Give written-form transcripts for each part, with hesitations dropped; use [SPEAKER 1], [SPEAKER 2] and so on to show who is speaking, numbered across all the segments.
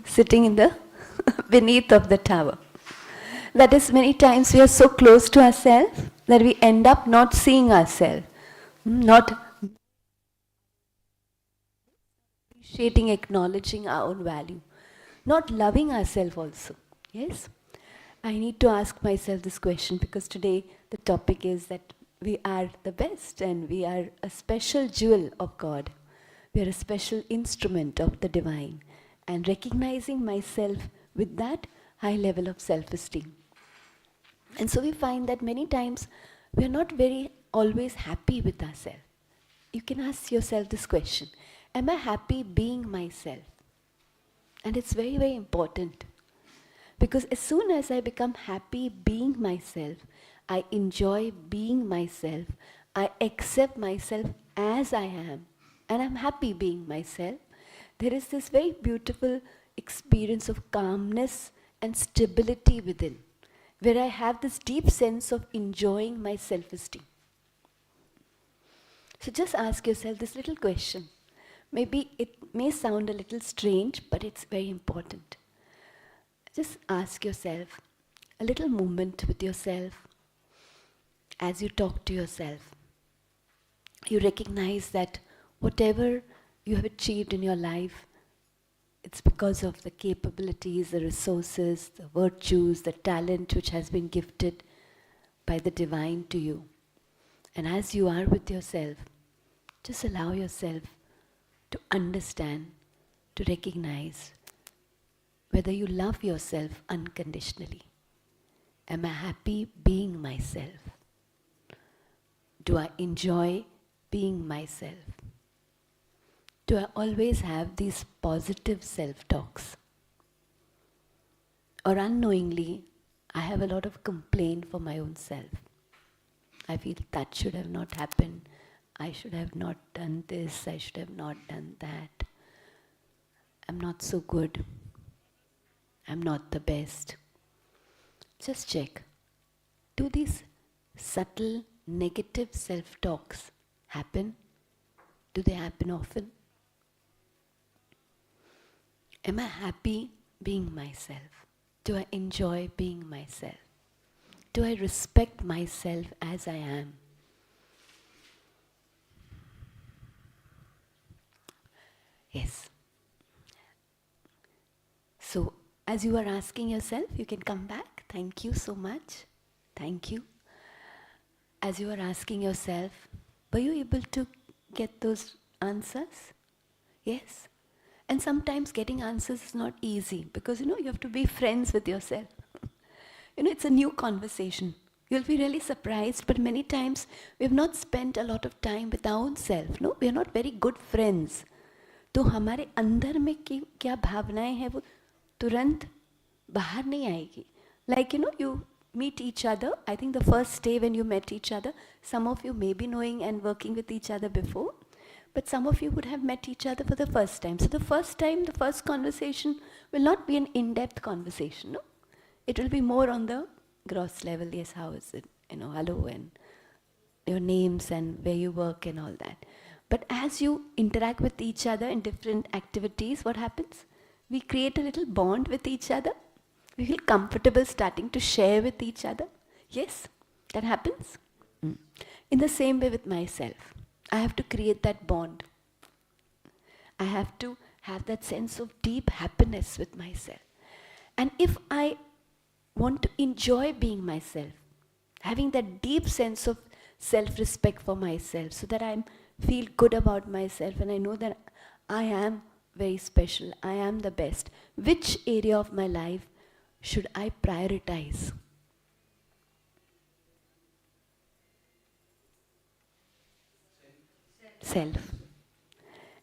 [SPEAKER 1] sitting in the beneath of the tower. That is, many times we are so close to ourselves that we end up not seeing ourselves, not appreciating, acknowledging our own value, not loving ourselves also. Yes? I need to ask myself this question because today the topic is that we are the best and we are a special jewel of God. We are a special instrument of the divine, and recognizing myself with that high level of self-esteem. And so we find that many times we are not very always happy with ourselves. You can ask yourself this question: am I happy being myself? And it's very, very important. Because as soon as I become happy being myself, I enjoy being myself, I accept myself as I am, and I'm happy being myself, there is this very beautiful experience of calmness and stability within, where I have this deep sense of enjoying my self-esteem. So just ask yourself this little question. Maybe it may sound a little strange, but it's very important. Just ask yourself a little moment with yourself as you talk to yourself. You recognize that whatever you have achieved in your life, it's because of the capabilities, the resources, the virtues, the talent which has been gifted by the divine to you. And as you are with yourself, just allow yourself to understand, to recognize whether you love yourself unconditionally. Am I happy being myself? Do I enjoy being myself? Do I always have these positive self-talks? Or unknowingly, I have a lot of complaint for my own self. I feel that should have not happened. I should have not done this. I should have not done that. I'm not so good. I'm not the best. Just check. Do these subtle negative self-talks happen? Do they happen often? Am I happy being myself? Do I enjoy being myself? Do I respect myself as I am? Yes. So, as you are asking yourself, you can come back. Thank you so much. Thank you. As you are asking yourself, were you able to get those answers? Yes. And sometimes getting answers is not easy because you have to be friends with yourself. It's a new conversation. You'll be really surprised, but many times we have not spent a lot of time with our own self. No, we are not very good friends. तो हमारे अंदर में क्या भावनाएं हैं वो तुरंत बाहर नहीं आएगी. Like you meet each other. I think the first day when you met each other, some of you may be knowing and working with each other before, but some of you would have met each other for the first time. So the first time, the first conversation will not be an in-depth conversation. No, it will be more on the gross level. Yes, how is it? Hello, and your names and where you work and all that. But as you interact with each other in different activities, what happens? We create a little bond with each other. We feel comfortable starting to share with each other. Yes, that happens. In the same way with myself, I have to create that bond. I have to have that sense of deep happiness with myself. And if I want to enjoy being myself, having that deep sense of self-respect for myself so that I feel good about myself and I know that I am very special, I am the best. Which area of my life should I prioritize? Self.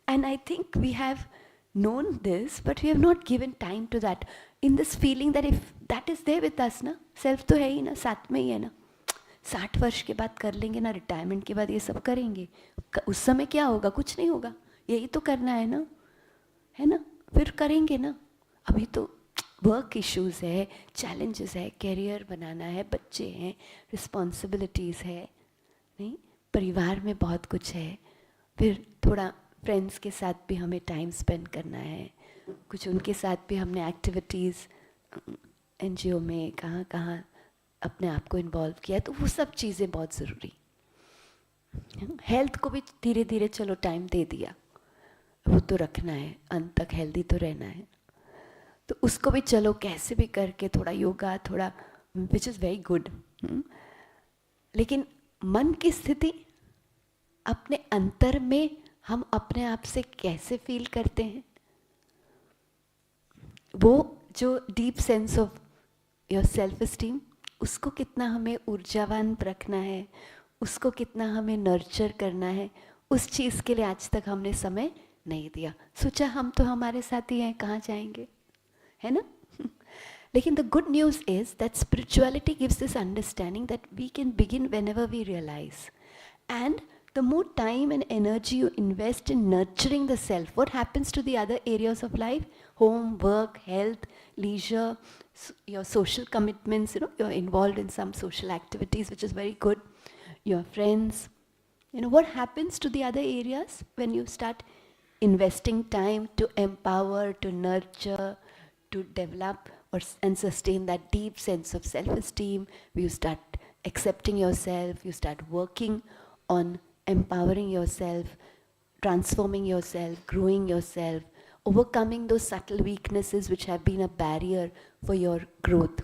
[SPEAKER 1] And I think we have known this, but we have not given time to that. In this feeling that if that is there with us, na, self तो है ही ना, साथ में ही है ना. 60 वर्ष के बाद कर लेंगे ना, रिटायरमेंट के बाद ये सब करेंगे. उस समय क्या होगा? कुछ नहीं होगा. यही तो करना है ना, फिर करेंगे ना. अभी तो वर्क इश्यूज है, चैलेंजेस है, करियर बनाना है, बच्चे हैं, रिस्पॉन्सिबिलिटीज़ है, नहीं, परिवार में बहुत कुछ है, फिर थोड़ा फ्रेंड्स के साथ भी हमें टाइम स्पेंड करना है, कुछ उनके साथ भी हमने एक्टिविटीज़ NGO में कहाँ कहाँ अपने आप को इन्वॉल्व किया, तो वो सब चीज़ें बहुत ज़रूरी। हेल्थ को भी धीरे धीरे चलो टाइम दे दिया, वो तो रखना है, अंत तक हेल्दी तो रहना है, तो उसको भी चलो कैसे भी करके थोड़ा योगा, थोड़ा, विच इज़ वेरी गुड। लेकिन मन की स्थिति, अपने अंतर में हम अपने आप से कैसे फील करते हैं, वो जो deep sense of your self esteem, उसको कितना हमें ऊर्जावान रखना है, उसको कितना हमें नर्चर करना है, उस चीज़ के लिए आज तक हमने समय नहीं दिया। सोचा हम तो हमारे साथ ही हैं, कहाँ जाएंगे, है ना? लेकिन the good news is that spirituality gives this understanding that we can begin whenever we realize. And the more time and energy you invest in nurturing the self, what happens to the other areas of life? Home, work, health, leisure, your social commitments, you're involved in some social activities, which is very good. Your friends, what happens to the other areas when you start investing time to empower, to nurture, to develop and sustain that deep sense of self-esteem? You start accepting yourself, you start working on empowering yourself, transforming yourself, growing yourself, overcoming those subtle weaknesses which have been a barrier for your growth.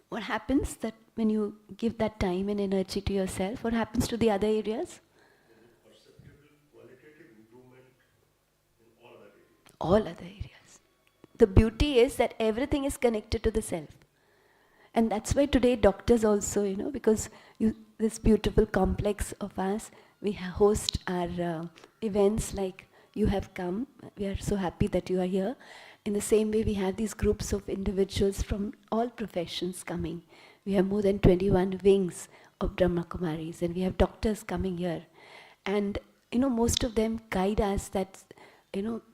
[SPEAKER 1] What happens that when you give that time and energy to yourself, what happens to the other areas?
[SPEAKER 2] Perceptible qualitative improvement in all other areas.
[SPEAKER 1] All other areas. The beauty is that everything is connected to the self. And that's why today doctors also, because this beautiful complex of us, we host our events like you have come. We are so happy that you are here. In the same way, we have these groups of individuals from all professions coming. We have more than 21 wings of Brahma Kumaris, and we have doctors coming here. And, most of them guide us that,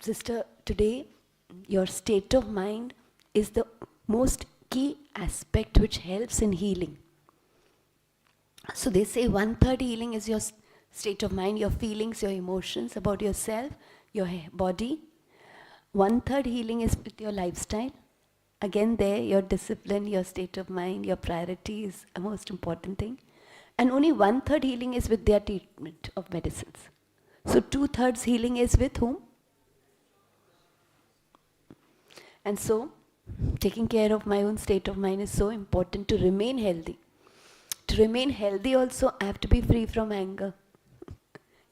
[SPEAKER 1] sister, today your state of mind is the most key aspect which helps in healing. So they say 1/3 healing is your state of mind, your feelings, your emotions about yourself, your body. 1/3 healing is with your lifestyle. Again there, your discipline, your state of mind, your priority is a most important thing. And only 1/3 healing is with their treatment of medicines. So 2/3 healing is with whom? And so, taking care of my own state of mind is so important to remain healthy. To remain healthy also, I have to be free from anger.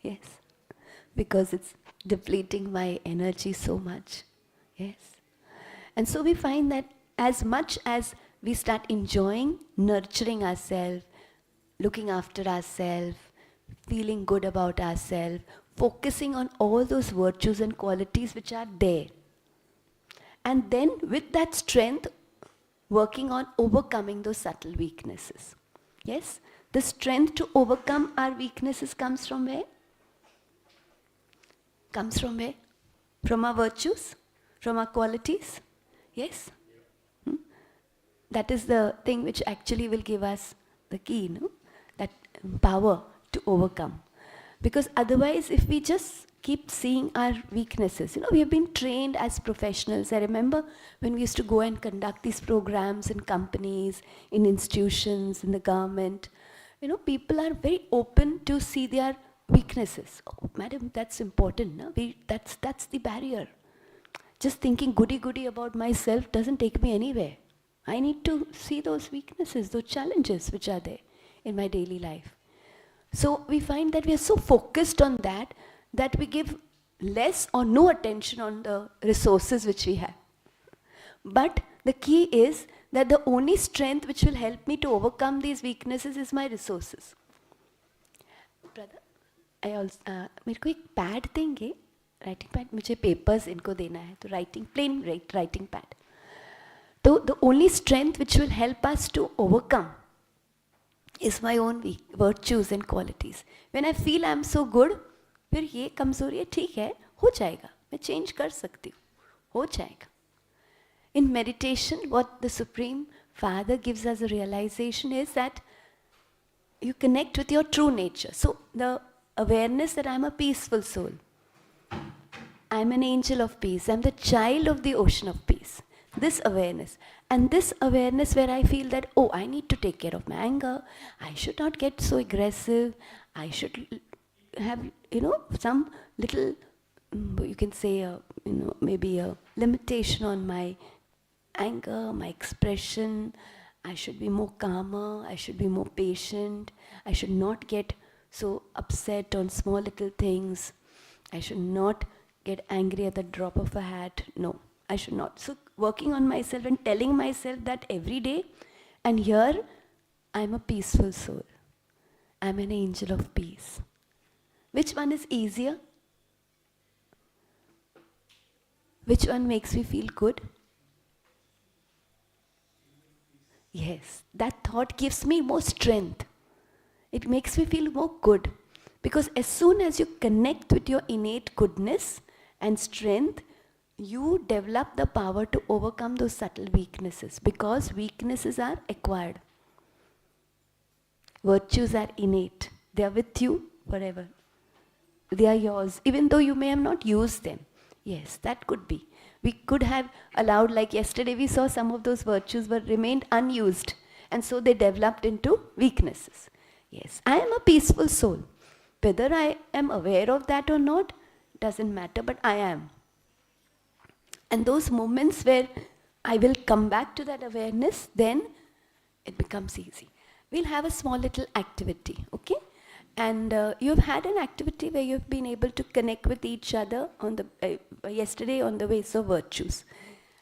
[SPEAKER 1] Yes. Because it's depleting my energy so much. Yes. And so we find that as much as we start enjoying nurturing ourselves, looking after ourselves, feeling good about ourselves, focusing on all those virtues and qualities which are there, and then with that strength, working on overcoming those subtle weaknesses. Yes? The strength to overcome our weaknesses comes from where? Comes from where? From our virtues? From our qualities? Yes? That is the thing which actually will give us the key, that power to overcome. Because otherwise, if we just keep seeing our weaknesses, we have been trained as professionals. I remember when we used to go and conduct these programs in companies, in institutions, in the government, people are very open to see their weaknesses. Oh, madam, that's important. No? That's the barrier. Just thinking goody about myself doesn't take me anywhere. I need to see those weaknesses, those challenges which are there in my daily life. So we find that we are so focused on that we give less or no attention on the resources which we have. But the key is that the only strength which will help me to overcome these weaknesses is my resources. Brother, I also, मेरे को एक pad देंगे, writing pad, मुझे papers इनको देना है, तो writing, plain writing pad. So the only strength which will help us to overcome is my own virtues and qualities. When I feel I am so good, फिर ये कमजोरी है, ठीक है, हो जाएगा, मैं चेंज कर सकती हूँ, हो जाएगा. In meditation, what the Supreme Father gives us a realization is that you connect with your true nature. So the awareness that I am a peaceful soul, I'm an angel of peace. I'm the child of the ocean of peace. This awareness. And this awareness where I feel that, oh, I need to take care of my anger. I should not get so aggressive. I should have, some little, you can say, maybe a limitation on my anger, my expression. I should be more calmer. I should be more patient. I should not get so upset on small little things. I should not get angry at the drop of a hat. No, I should not. So working on myself and telling myself that every day, and here I'm a peaceful soul. I'm an angel of peace. Which one is easier? Which one makes me feel good? Yes, that thought gives me more strength. It makes me feel more good. Because as soon as you connect with your innate goodness and strength, you develop the power to overcome those subtle weaknesses. Because weaknesses are acquired. Virtues are innate. They are with you forever. They are yours, even though you may have not used them. Yes, that could be. We could have allowed, like yesterday we saw some of those virtues were remained unused, and so they developed into weaknesses. Yes, I am a peaceful soul. Whether I am aware of that or not, doesn't matter, but I am. And those moments where I will come back to that awareness, then it becomes easy. We'll have a small little activity, okay? And you've had an activity where you've been able to connect with each other on the yesterday on the ways of virtues.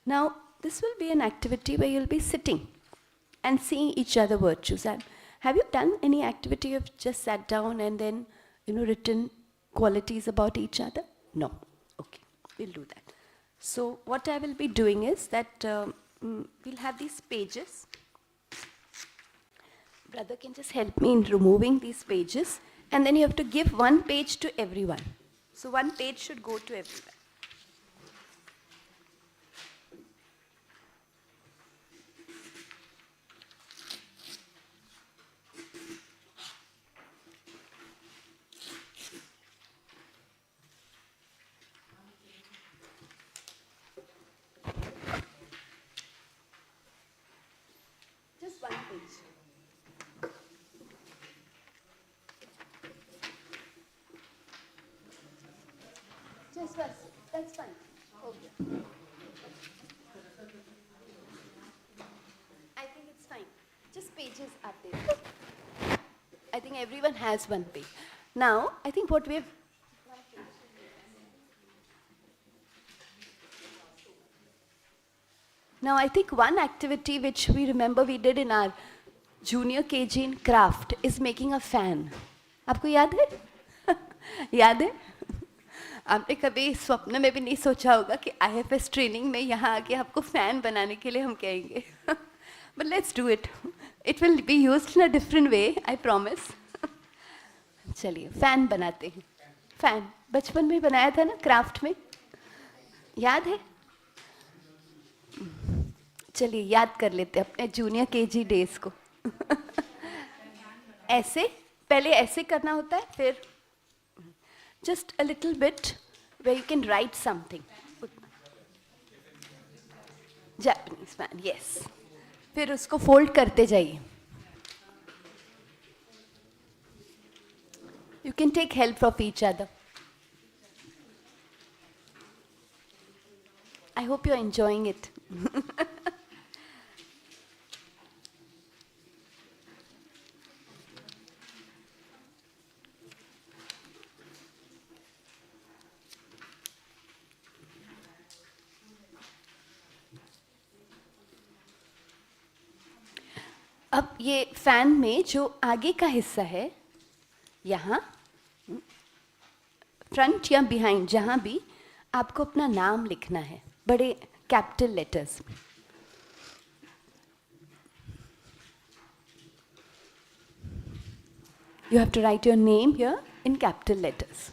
[SPEAKER 1] Now, this will be an activity where you'll be sitting and seeing each other virtues. And have you done any activity you've just sat down and then, written qualities about each other? No. Okay, we'll do that. So what I will be doing is that we'll have these pages. Brother can just help me in removing these pages, and then you have to give one page to everyone. So one page should go to everyone. Just one page. Just one. That's fine. Okay. I think it's fine. Just pages are there. I think everyone has one page. Now, I think what we have. Now, I think one activity which we remember we did in our junior KG in craft is making a fan. आपको याद है? याद है? आपने कभी स्वप्न में भी नहीं सोचा होगा कि IFS ट्रेनिंग में यहाँ आके आपको फैन बनाने के लिए हम कहेंगे. But let's do it. It will be used in a different way, I promise. चलिए फैन बनाते हैं. फैन बचपन में बनाया था ना क्राफ्ट में, याद है? चलिए याद कर लेते हैं अपने जूनियर केजी डेज को. ऐसे पहले ऐसे करना होता है, फिर just a little bit where you can write something. Japanese fan, yes. फिर उसको फोल्ड करते जाइए. You can take help from each other. I hope you're enjoying it. अब ये फैन में जो आगे का हिस्सा है, यहाँ फ्रंट या बिहाइंड जहाँ भी आपको अपना नाम लिखना है बड़े कैपिटल लेटर्स में. You have to write your name here in capital letters.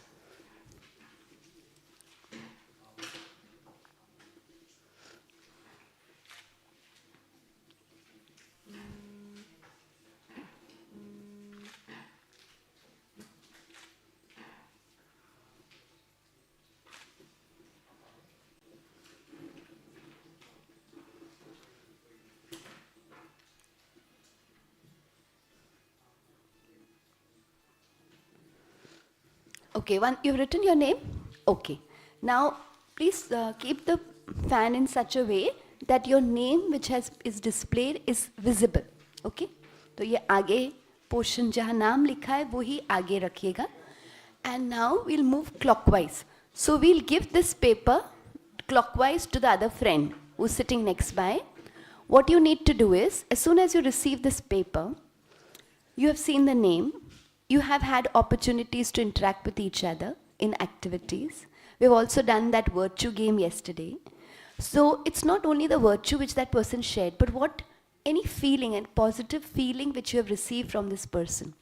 [SPEAKER 1] Okay, you've written your name? Okay. Now, please keep the fan in such a way that your name which is displayed is visible. Okay? तो ये आगे portion जहाँ नाम लिखा है वो ही आगे रखिएगा. And now we'll move clockwise. So we'll give this paper clockwise to the other friend who's sitting next by. What you need to do is, as soon as you receive this paper, you have seen the name, you have had opportunities to interact with each other in activities. We've also done that virtue game yesterday. So it's not only the virtue which that person shared, but what any feeling and positive feeling which you have received from this person.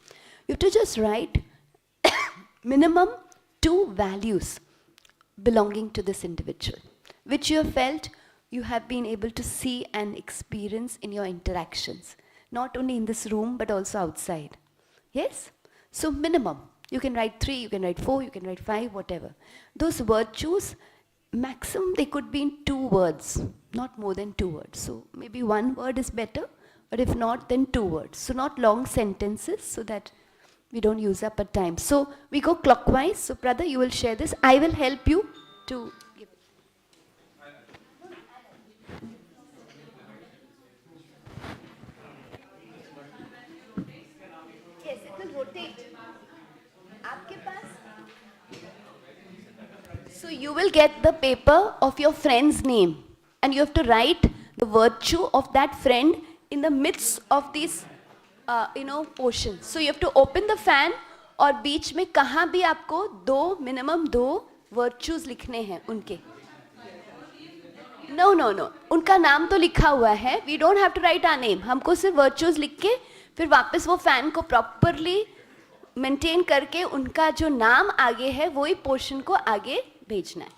[SPEAKER 1] You have to just write minimum 2 values belonging to this individual, which you have felt you have been able to see and experience in your interactions, not only in this room but also outside. Yes? So minimum, you can write 3, you can write 4, you can write 5, whatever. Those virtues, maximum they could be in 2 words, not more than 2 words. So maybe 1 word is better, but if not, then 2 words. So not long sentences, so that we don't use up our time. So we go clockwise. So brother, you will share this. I will help you to give. Yes, it will rotate. आपके पास. So you will get the paper of your friend's name, and you have to write the virtue of that friend in the midst of these portions. So you have to open the fan, और बीच में कहाँ भी आपको 2 minimum 2 virtues लिखने हैं उनके. No, उनका नाम तो लिखा हुआ है. We don't have to write our name. हमको सिर्फ virtues लिख के फिर वापस वो फैन को properly maintain करके उनका जो नाम आगे है वही पोर्शन को आगे भेजना है.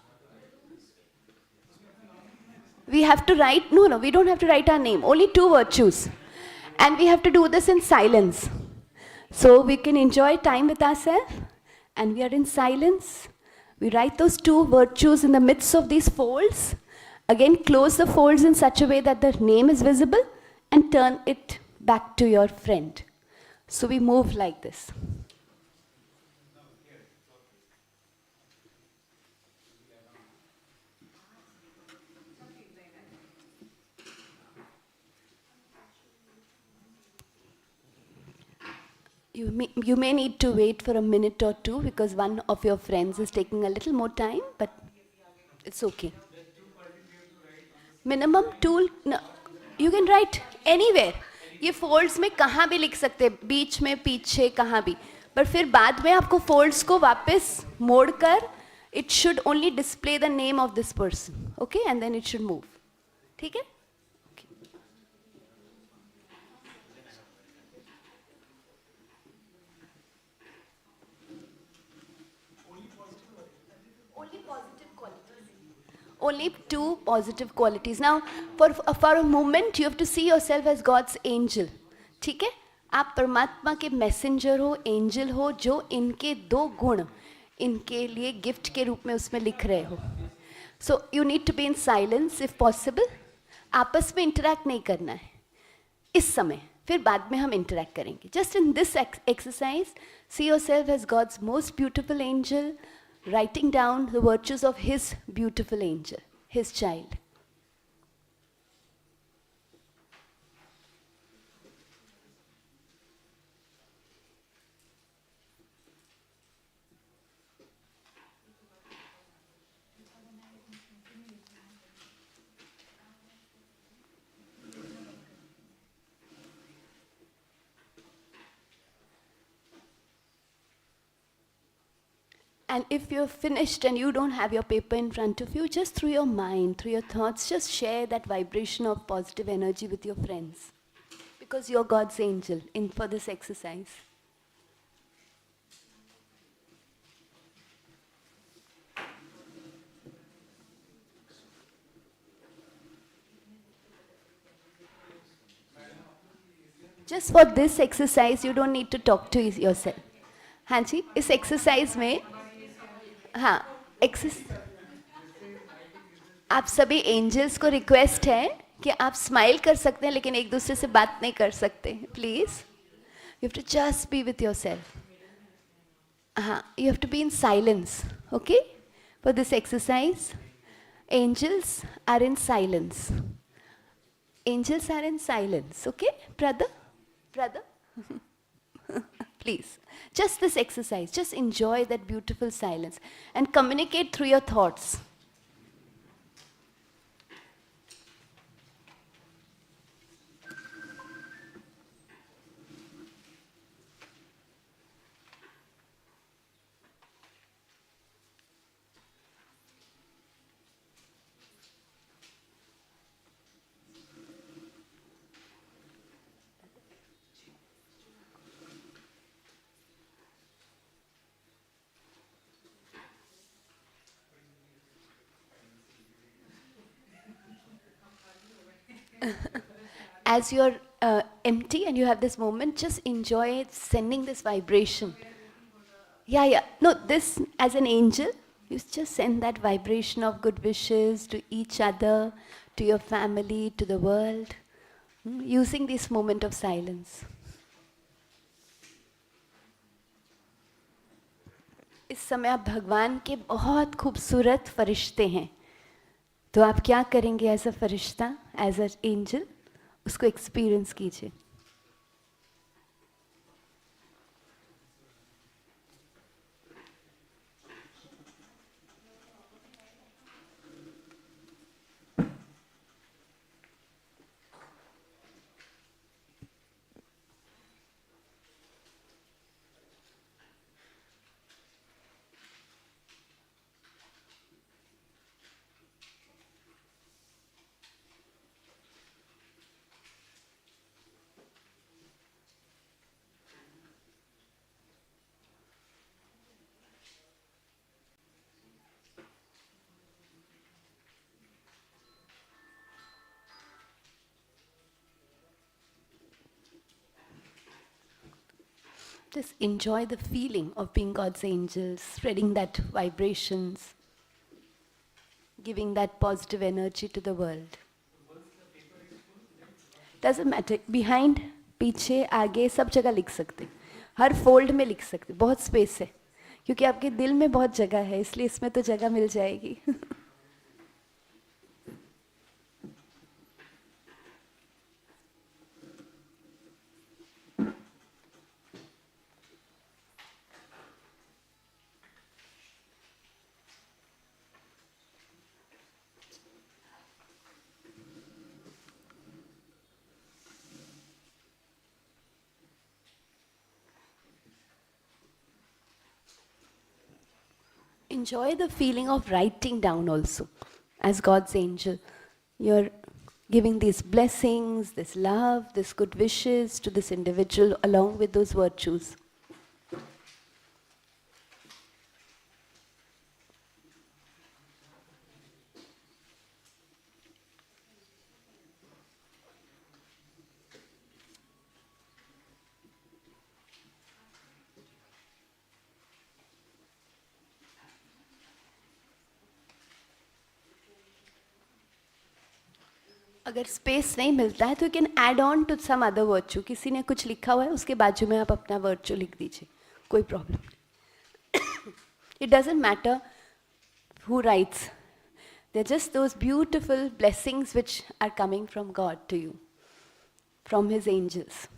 [SPEAKER 1] We have to write, no, we don't have to write our name, only 2 virtues. And we have to do this in silence. So we can enjoy time with ourselves, and we are in silence. We write those 2 virtues in the midst of these folds. Again, close the folds in such a way that the name is visible, and turn it back to your friend. So we move like this. You may need to wait for a minute or 2 because one of your friends is taking a little more time, but it's okay. Minimum 2, no, you can write anywhere. ये folds में कहाँ भी लिख सकते हैं, बीच में, पीछे, कहाँ भी. But फिर बाद में आपको folds को वापस मोड़ कर, it should only display the name of this person, okay? And then it should move. ठीक है? Only 2 positive qualities. Now, for a moment, you have to see yourself as God's angel. ठीक है? आप परमात्मा के messenger हो, angel हो, जो इनके 2 गुण इनके लिए gift के रूप में उसमें लिख रहे हो. So you need to be in silence if possible. आपस में interact नहीं करना है इस समय. फिर बाद में हम interact करेंगे. Just in this exercise, see yourself as God's most beautiful angel, writing down the virtues of his beautiful angel, his child. And if you're finished and you don't have your paper in front of you, just through your mind, through your thoughts, just share that vibration of positive energy with your friends. Because you're God's angel for this exercise. Just for this exercise, you don't need to talk to yourself. हाँ जी, इस exercise में हाँ, आप सभी angels को request है कि आप स्माइल कर सकते हैं लेकिन एक दूसरे से बात नहीं कर सकते. Please, you have to just be with yourself. You have to be in silence, okay? For this exercise, angels are in silence. Angels are in silence, okay? Brother? Brother? Please. Just this exercise. Just enjoy that beautiful silence and communicate through your thoughts. As you're empty and you have this moment, just enjoy sending this vibration. Yeah, yeah. No, this as an angel, you just send that vibration of good wishes to each other, to your family, to the world, using this moment of silence. इस समय आप भगवान के बहुत खूबसूरत फरिश्ते हैं. तो आप क्या करेंगे as a Firishta, as a angel, उसको एक्सपीरियंस कीजिए. Just enjoy the feeling of being God's angels, spreading that vibrations, giving that positive energy to the world. Doesn't matter, behind, पीछे, आगे, सब जगह लिख सकते. हर फोल्ड में लिख सकते. बहुत स्पेस है, क्योंकि आपके दिल में बहुत जगह है, इसलिए इसमें तो जगह मिल जाएगी. Enjoy the feeling of writing down also as God's angel. You're giving these blessings, this love, this good wishes to this individual along with those virtues. अगर स्पेस नहीं मिलता है तो you can add on to some other virtue. किसी ने कुछ लिखा हुआ है, उसके बाजू में आप अपना वर्चू लिख दीजिए, कोई प्रॉब्लम नहीं. It doesn't matter who writes. They're just those beautiful blessings which are coming from God to you, from His angels.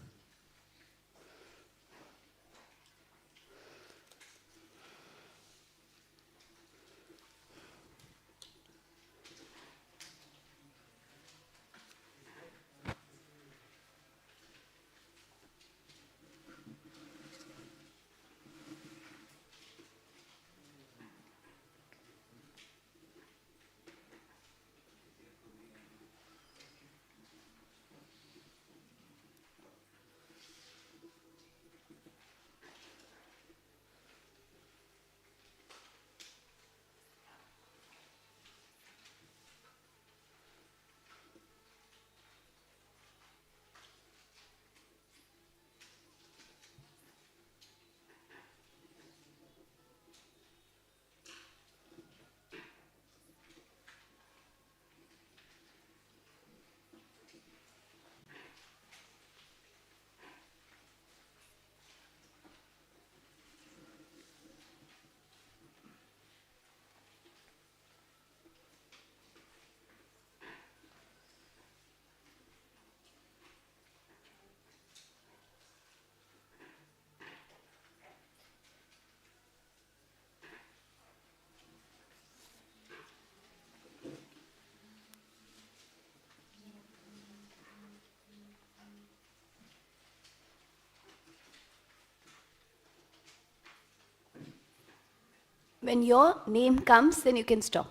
[SPEAKER 1] When your name comes, then you can stop.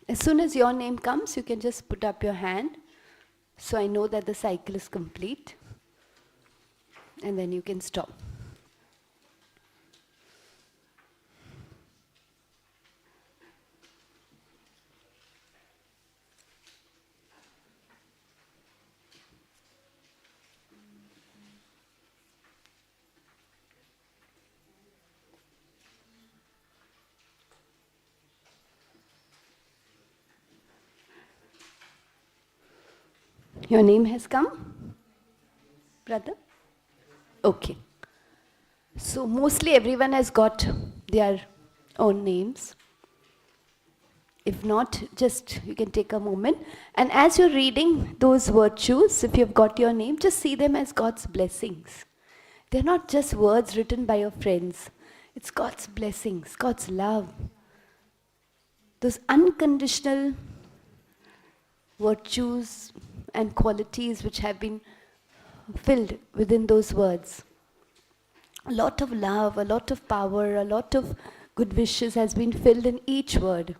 [SPEAKER 1] As soon as your name comes, you can just put up your hand. So I know that the cycle is complete. And then you can stop. Your name has come, brother? Okay. So mostly everyone has got their own names. If not, just you can take a moment. And as you're reading those virtues, if you've got your name, just see them as God's blessings. They're not just words written by your friends. It's God's blessings, God's love. Those unconditional virtues and qualities which have been filled within those words. A lot of love, a lot of power, a lot of good wishes has been filled in each word.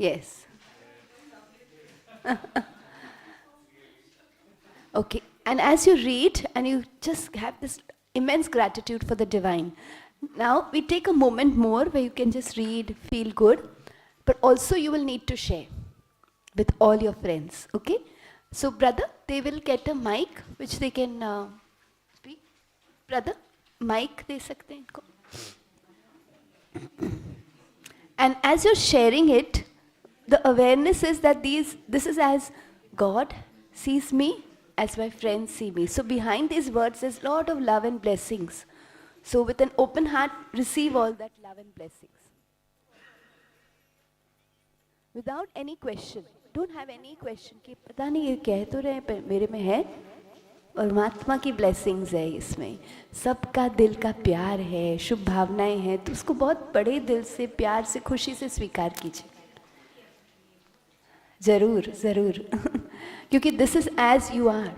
[SPEAKER 1] Yes. Okay. And as you read, and you just have this immense gratitude for the divine. Now we take a moment more where you can just read, feel good, but also you will need to share with all your friends. Okay? So, brother, they will get a mic which they can speak. Brother, mic दे सकते हैं इनको. And as you're sharing it, the awareness is that this is as God sees me, as my friends see me. So behind these words, there's a lot of love and blessings. So with an open heart, receive all that love and blessings. Without any question. Don't have any question कि पता नहीं ये कह तो रहे हैं मेरे में है. परमात्मा की ब्लेसिंग्स है इसमें. सबका दिल का प्यार है, शुभ भावनाएं हैं, तो उसको बहुत बड़े दिल से, प्यार से, खुशी से स्वीकार कीजिए. ज़रूर ज़रूर. क्योंकि this is as you are.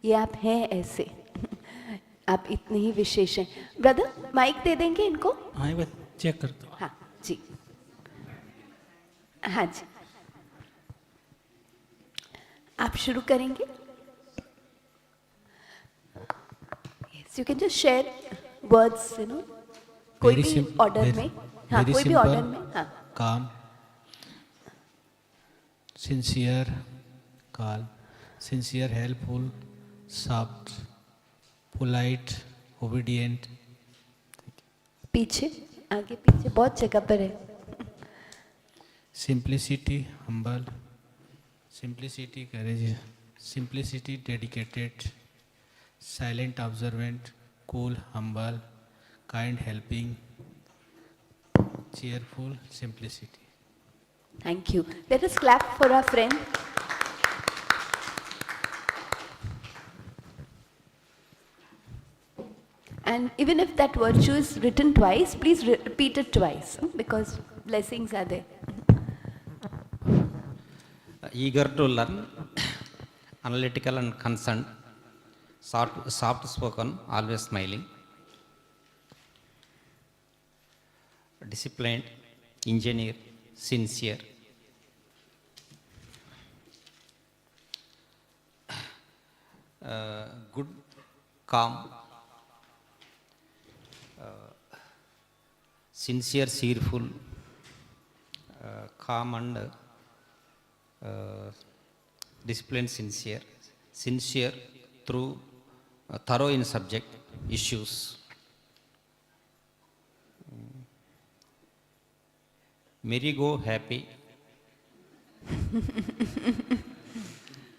[SPEAKER 1] ये आप हैं ऐसे. आप इतने ही विशेष हैं. ब्रदर, माइक दे देंगे इनको?
[SPEAKER 3] हाँ, एक बार चेक कर दो.
[SPEAKER 1] हाँ जी. हाँ जी. आप शुरू करेंगे? Yes, you can just share words, you know. कोई भी ऑर्डर में. हाँ, कोई भी ऑर्डर में. हाँ.
[SPEAKER 3] Calm, sincere, calm, sincere, helpful, soft, polite, obedient.
[SPEAKER 1] पीछे, आगे पीछे बहुत जगह पर है.
[SPEAKER 3] Simplicity, humble. Simplicity, courage. Simplicity, dedicated. Silent, observant. Cool, humble. Kind, helping. Cheerful, simplicity.
[SPEAKER 1] Thank you. Let us clap for our friend. And even if that virtue is written twice, please repeat it twice, because blessings are there.
[SPEAKER 4] Eager to learn, analytical and concerned, soft spoken, always smiling, disciplined, engineer, sincere, good, calm, sincere, cheerful, calm and disciplined, sincere through thorough in subject issues. Merry go happy.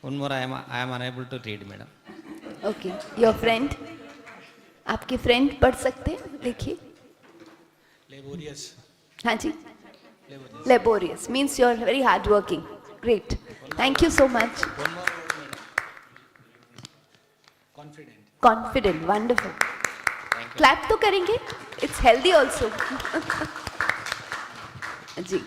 [SPEAKER 4] One more, I am unable to read, madam.
[SPEAKER 1] Okay, your friend. आपके friend पढ़ सकते हैं? देखिए.
[SPEAKER 3] Laborious.
[SPEAKER 1] हाँ जी. Laborious means you're very hardworking. Great. Thank you so much.
[SPEAKER 4] One more word, madam.
[SPEAKER 3] Confident.
[SPEAKER 1] Confident. Wonderful.
[SPEAKER 4] Thank you.
[SPEAKER 1] Clap to करेंगे? It's healthy also. Ji.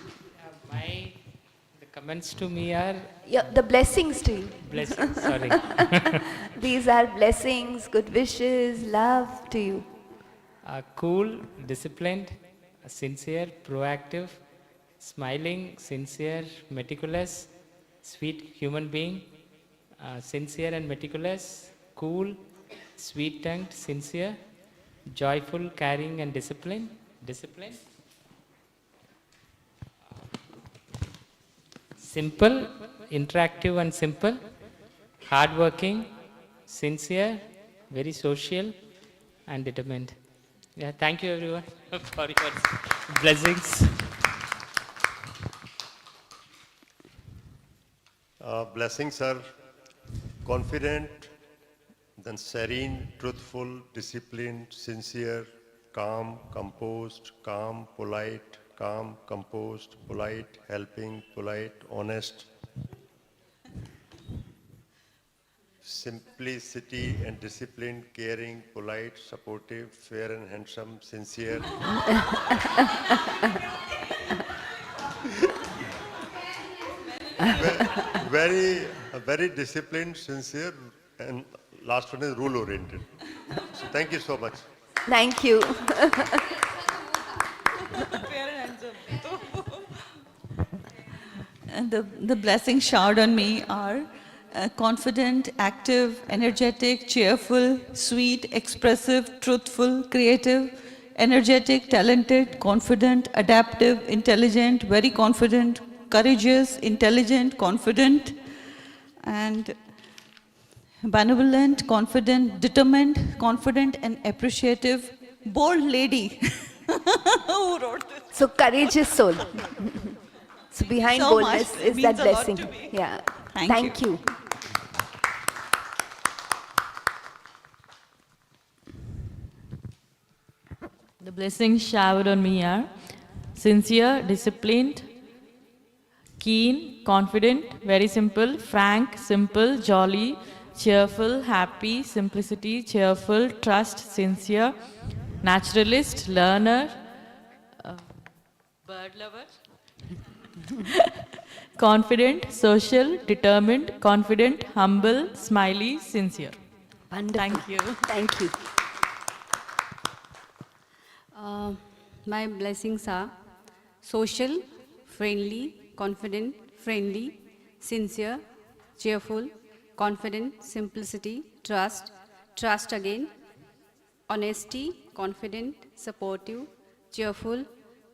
[SPEAKER 5] The comments to me are
[SPEAKER 1] Yeah, the blessings to you.
[SPEAKER 5] blessings. Sorry.
[SPEAKER 1] These are blessings, good wishes, love to you.
[SPEAKER 5] Cool, disciplined, sincere, proactive, smiling, sincere, meticulous, sweet human being, sincere and meticulous, cool, sweet-tongued, sincere, joyful, caring and disciplined, simple, interactive and simple, hardworking, sincere, very social and determined. Yeah, thank you everyone for your blessings.
[SPEAKER 2] Blessings are confident, then serene, truthful, disciplined, sincere, calm, composed, calm, polite, calm, composed, polite, helping, polite, honest, simplicity and disciplined, caring, polite, supportive, fair and handsome, sincere. Very disciplined, sincere, and last one is rule oriented. So thank you so much.
[SPEAKER 1] Thank you.
[SPEAKER 6] And the blessings showered on me are confident, active, energetic, cheerful, sweet, expressive, truthful, creative, energetic, talented, confident, adaptive, intelligent, very confident, courageous, intelligent, confident, and benevolent, confident, determined, confident, and appreciative, bold lady. Who wrote this?
[SPEAKER 1] So courageous soul. So behind
[SPEAKER 6] So
[SPEAKER 1] boldness
[SPEAKER 6] much.
[SPEAKER 1] is
[SPEAKER 6] It
[SPEAKER 1] that
[SPEAKER 6] means a lot
[SPEAKER 1] blessing.
[SPEAKER 6] to me.
[SPEAKER 1] Yeah.
[SPEAKER 6] Thank
[SPEAKER 1] you.
[SPEAKER 7] The blessings showered on me are sincere, disciplined, keen, confident, very simple, frank, simple, jolly, cheerful, happy, simplicity, cheerful, trust, sincere, naturalist, learner, bird lover, confident, social, determined, confident, humble, smiley, sincere.
[SPEAKER 1] Wonderful.
[SPEAKER 7] Thank you.
[SPEAKER 1] Thank you.
[SPEAKER 8] My blessings are social, friendly, confident, friendly, sincere, cheerful, confident, simplicity, trust again, honesty, confident, supportive, cheerful,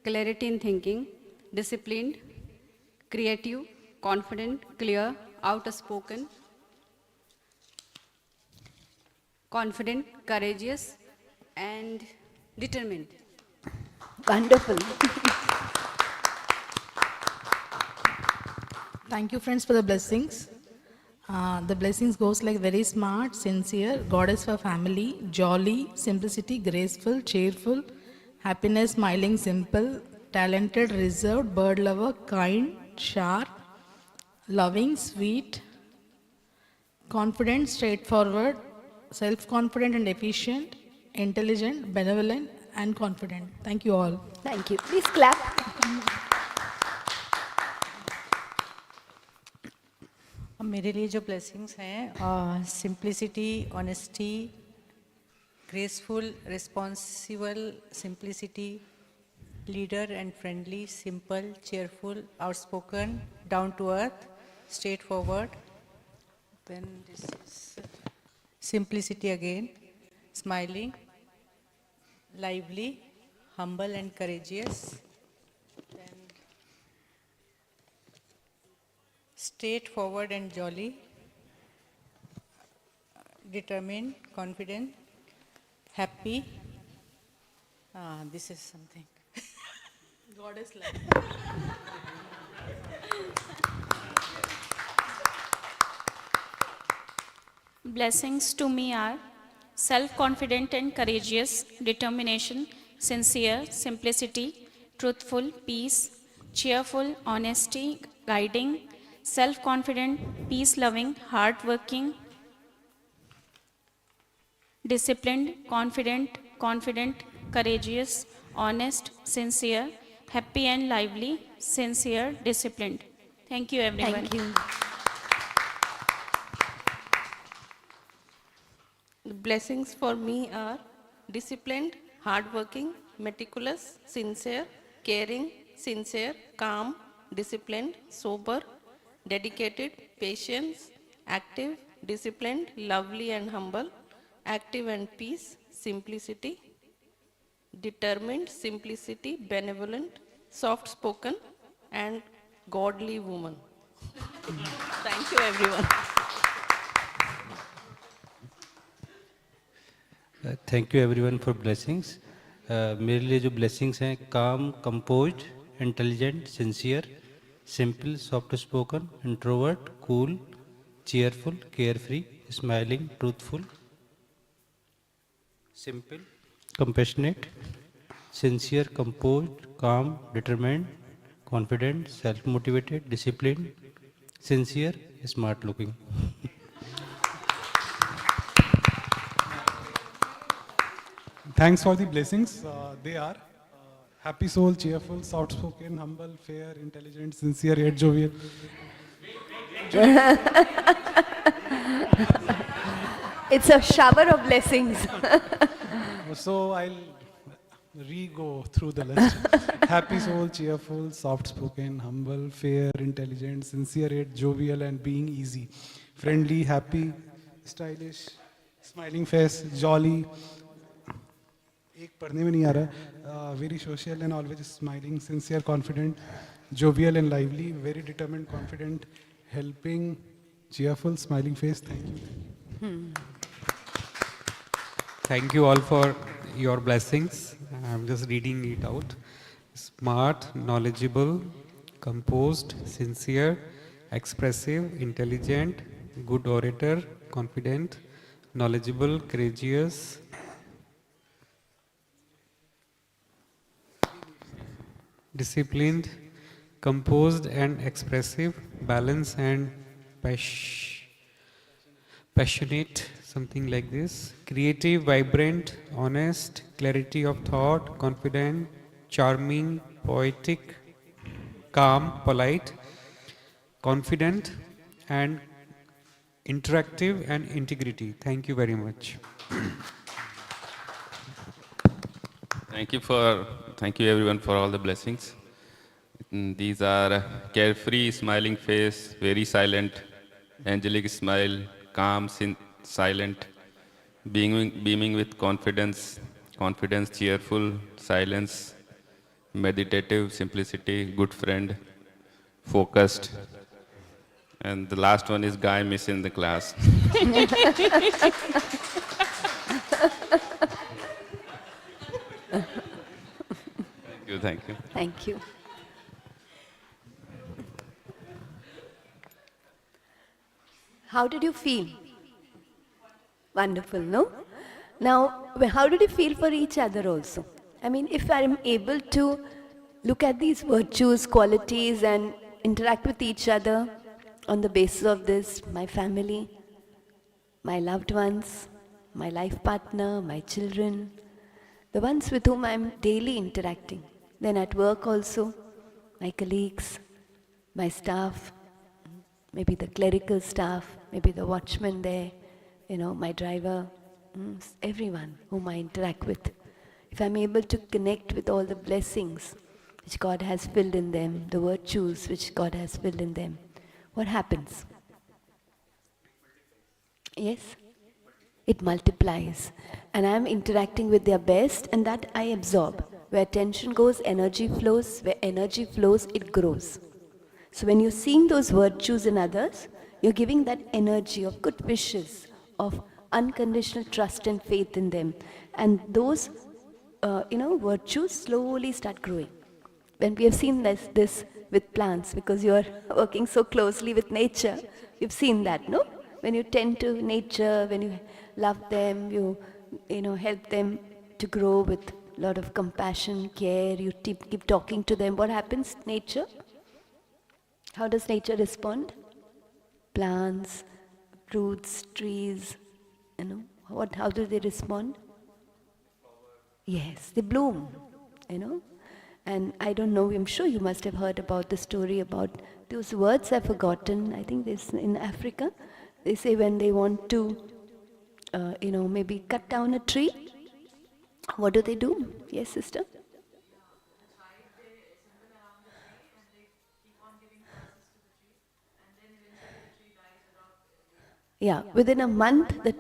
[SPEAKER 8] clarity in thinking, disciplined, creative, confident, clear, outspoken, confident, courageous, and determined.
[SPEAKER 1] Wonderful.
[SPEAKER 9] Thank you, friends, for the blessings. The blessings goes like very smart, sincere, goddess for family, jolly, simplicity, graceful, cheerful, happiness, smiling, simple, talented, reserved, bird lover, kind, sharp, loving, sweet, confident, straightforward, self-confident and efficient, intelligent, benevolent, and confident. Thank you all.
[SPEAKER 1] Thank you. Please clap.
[SPEAKER 10] मेरे लिए जो blessings हैं simplicity honesty graceful responsible simplicity leader and friendly simple cheerful outspoken down to earth straightforward then this is simplicity again smiling lively, humble and courageous, then straightforward and jolly, determined, confident, happy. This is something.
[SPEAKER 6] Goddess like.
[SPEAKER 11] Blessings to me are self-confident and courageous, determination, sincere, simplicity, truthful, peace, cheerful, honesty, guiding, self-confident, peace-loving, hardworking, disciplined, confident, courageous, honest, sincere, happy and lively, sincere, disciplined. Thank you, everyone.
[SPEAKER 1] Thank you.
[SPEAKER 12] The blessings for me are disciplined, hardworking, meticulous, sincere, caring, sincere, calm, disciplined, sober, dedicated, patient, active, disciplined, lovely and humble, active and peace, simplicity, determined, simplicity, benevolent, soft-spoken, and godly woman. Thank you, everyone.
[SPEAKER 4] Thank you everyone for blessings मेरे लिए जो blessings हैं काम composed intelligent sincere simple soft spoken introvert cool cheerful carefree smiling truthful simple compassionate sincere composed calm determined confident self motivated disciplined sincere smart looking.
[SPEAKER 13] Thanks for the blessings. They are happy soul, cheerful, soft-spoken, humble, fair, intelligent, sincere, yet jovial.
[SPEAKER 1] It's a shower of blessings.
[SPEAKER 13] So I'll re-go through the list. Happy soul, cheerful, soft-spoken, humble, fair, intelligent, sincere, yet jovial, and being easy. Friendly, happy, stylish, smiling face, jolly. एक पढ़ने में नहीं आ रहा very social and always smiling sincere confident jovial and lively very determined confident helping cheerful smiling face.
[SPEAKER 14] Thank you all for your blessings. I'm just reading it out. Smart, knowledgeable, composed, sincere, expressive, intelligent, good orator, confident, knowledgeable, courageous, disciplined, composed and expressive, balanced and passionate, something like this. Creative, vibrant, honest, clarity of thought, confident, charming, poetic, calm, polite, confident and interactive and integrity. Thank you very much.
[SPEAKER 15] Thank you everyone for all the blessings. These are carefree, smiling face, very silent, angelic smile, calm, silent, beaming with confidence, cheerful, silence, meditative, simplicity, good friend, focused. And the last one is guy missing the class. Thank you.
[SPEAKER 1] Thank you. How did you feel? Wonderful, no? Now, how did you feel for each other also? I mean, if I'm able to look at these virtues, qualities, and interact with each other on the basis of this, my family, my loved ones, my life partner, my children, the ones with whom I'm daily interacting, then at work also, my colleagues, my staff, maybe the clerical staff, maybe the watchman there, my driver, everyone whom I interact with. If I'm able to connect with all the blessings which God has filled in them, the virtues which God has filled in them, what happens? Yes? It multiplies. And I'm interacting with their best, and that I absorb. Where attention goes, energy flows. Where energy flows, it grows. So when you're seeing those virtues in others, you're giving that energy of good wishes, of unconditional trust and faith in them. And those, virtues slowly start growing. When we have seen this with plants, because you're working so closely with nature, you've seen that, no? When you tend to nature, when you love them, you help them to grow with lot of compassion, care, you keep talking to them, what happens? Nature? How does nature respond? Plants, fruits, trees, how do they respond? Yes, they bloom, And I don't know, I'm sure you must have heard about the story about those words I've forgotten. I think this in Africa, they say when they want to, maybe cut down a tree, what do? Yes, sister? Yeah, within a month, the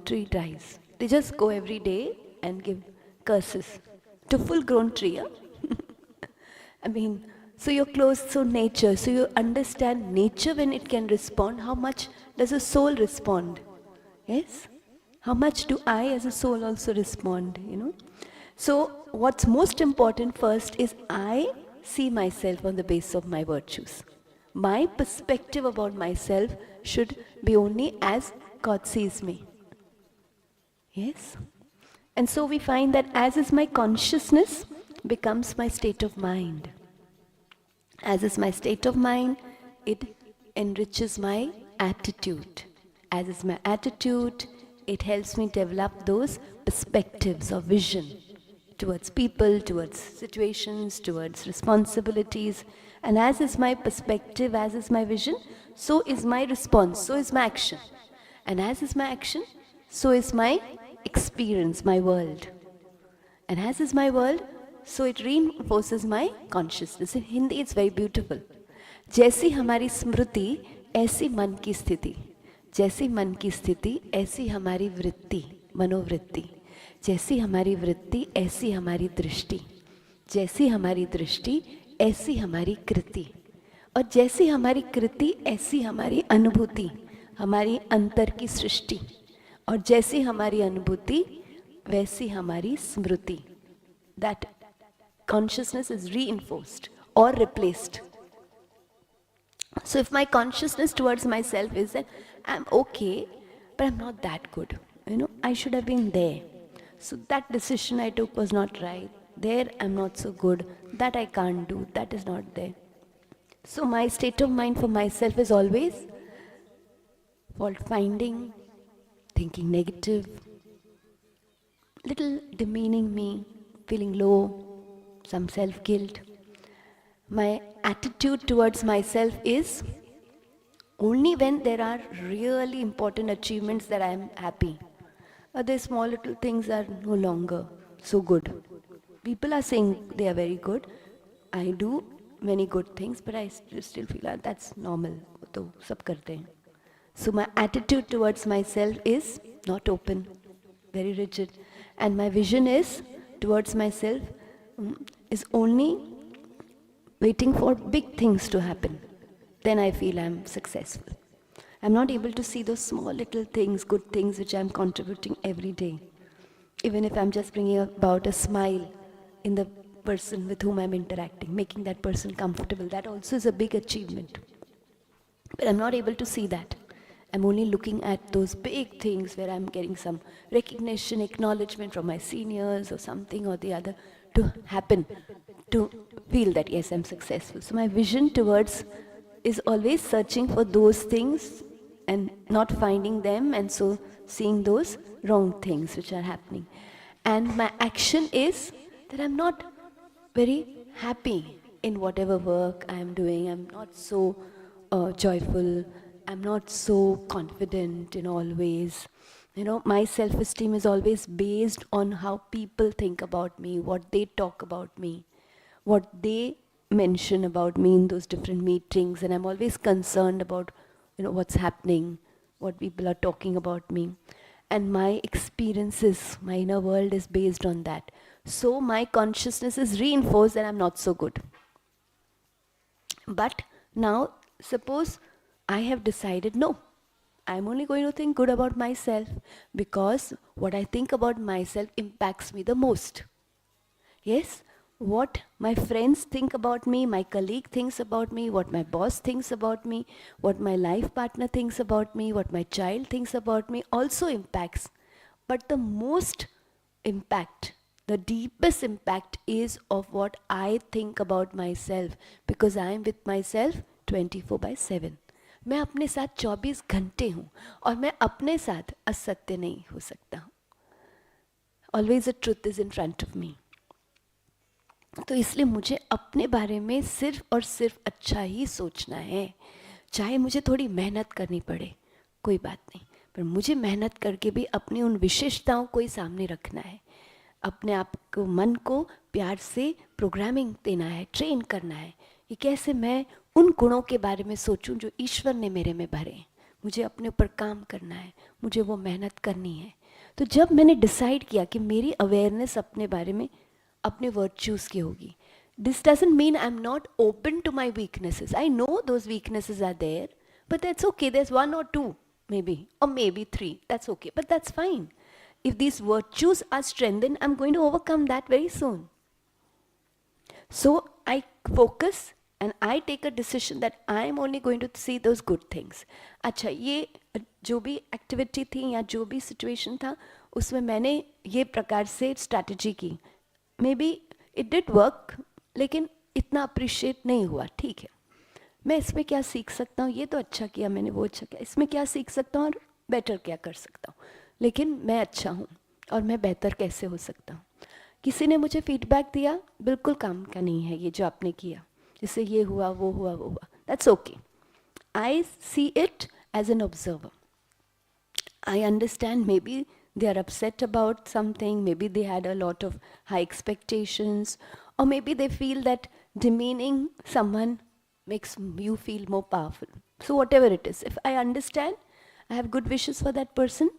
[SPEAKER 1] tree dies. They just go every day and give curses to full-grown tree. Yeah? I mean, so you're close to nature, so you understand nature when it can respond. How much does a soul respond? Yes? How much do I as a soul also respond? So what's most important first is I see myself on the basis of my virtues. My perspective about myself should be only as God sees me. Yes? And so we find that as is my consciousness becomes my state of mind. As is my state of mind, it enriches my attitude. As is my attitude, it helps me develop those perspectives or vision towards people, towards situations, towards responsibilities. And as is my perspective, as is my vision, so is my response, so is my action. And as is my action, so is my experience, my world. And as is my world, so it reinforces my consciousness. In Hindi, it's very beautiful. जैसी हमारी स्मृति, ऐसी मन की स्थिति. जैसी मन की स्थिति, ऐसी हमारी वृत्ति, मनोवृत्ति. जैसी हमारी वृत्ति, ऐसी हमारी दृष्टि. जैसी हमारी दृष्टि, ऐसी हमारी कृति. और जैसी हमारी कृति, ऐसी हमारी अनुभूति, हमारी अंतर की सृष्टि. और जैसी हमारी अनुभूति, वैसी हमारी स्मृति. That consciousness is reinforced or replaced. So if my consciousness towards myself is that I'm okay, but I'm not that good. I should have been there. So that decision I took was not right. There I'm not so good. That I can't do. That is not there. So my state of mind for myself is always fault finding, thinking negative, little demeaning me, feeling low, some self-guilt. My attitude towards myself is only when there are really important achievements that I am happy. Other small little things are no longer so good. People are saying they are very good. I do many good things, but I still feel that that's normal. To sab karte hain. So my attitude towards myself is not open, very rigid. And my vision is towards myself is only waiting for big things to happen. Then I feel I'm successful. I'm not able to see those small little things, good things which I'm contributing every day. Even if I'm just bringing about a smile in the person with whom I'm interacting, making that person comfortable, that also is a big achievement. But I'm not able to see that. I'm only looking at those big things where I'm getting some recognition, acknowledgement from my seniors or something or the other to happen, to feel that yes, I'm successful. So my vision towards is always searching for those things and not finding them, and so seeing those wrong things which are happening. And my action is that I'm not very happy in whatever work I'm doing. I'm not so joyful. I'm not so confident in all ways. My self-esteem is always based on how people think about me, what they talk about me, what they mention about me in those different meetings, and I'm always concerned about what's happening, what people are talking about me. And my experiences, my inner world is based on that. So my consciousness is reinforced that I'm not so good. But now, suppose I have decided, no, I'm only going to think good about myself, because what I think about myself impacts me the most. Yes, what my friends think about me, my colleague thinks about me, what my boss thinks about me, what my life partner thinks about me, what my child thinks about me also impacts. But the most impact, The deepest impact is of what I think about myself, because I am with myself 24/7. मैं अपने साथ 24 घंटे हूँ और मैं अपने साथ असत्य नहीं हो सकता हूँ. Always the truth is in front of me. तो इसलिए मुझे अपने बारे में सिर्फ और सिर्फ अच्छा ही सोचना है. चाहे मुझे थोड़ी मेहनत करनी पड़े, कोई बात नहीं, पर मुझे मेहनत करके भी अपनी उन विशेषताओं को ही सामने रखना है. अपने आप को, मन को प्यार से प्रोग्रामिंग देना है, ट्रेन करना है कि कैसे मैं उन गुणों के बारे में सोचूं जो ईश्वर ने मेरे में भरे हैं. मुझे अपने ऊपर काम करना है, मुझे वो मेहनत करनी है. तो जब मैंने डिसाइड किया कि मेरी अवेयरनेस अपने बारे में, अपने वर्च्यूज़ की होगी, this doesn't mean I'm not open to my weaknesses. I know those weaknesses are there, but that's okay. There's one or two, maybe, or maybe three. That's okay, but that's fine. If these virtues are strengthened, I'm going to overcome that very soon. So I focus and I take a decision that I'm only going to see those good things. अच्छा, ये जो भी activity थी या जो भी situation था, उसमें मैंने ये प्रकार से स्ट्रैटेजी की. May be it did work, लेकिन इतना अप्रिशिएट नहीं हुआ. ठीक है, मैं इसमें क्या सीख सकता हूँ? ये तो अच्छा किया मैंने, वो अच्छा किया, इसमें क्या सीख सकता हूँ और बेटर क्या कर सकता हूँ. लेकिन मैं अच्छा हूँ और मैं बेहतर कैसे हो सकता हूँ. किसी ने मुझे फीडबैक दिया, बिल्कुल काम का नहीं है ये जो आपने किया, जिससे ये हुआ, वो हुआ, वो हुआ. That's okay. I see it as an observer. I understand maybe they are upset about something, maybe they had a lot of high expectations, or maybe they feel that demeaning someone makes you feel more powerful. So whatever it is, if I understand, I have good wishes for that person,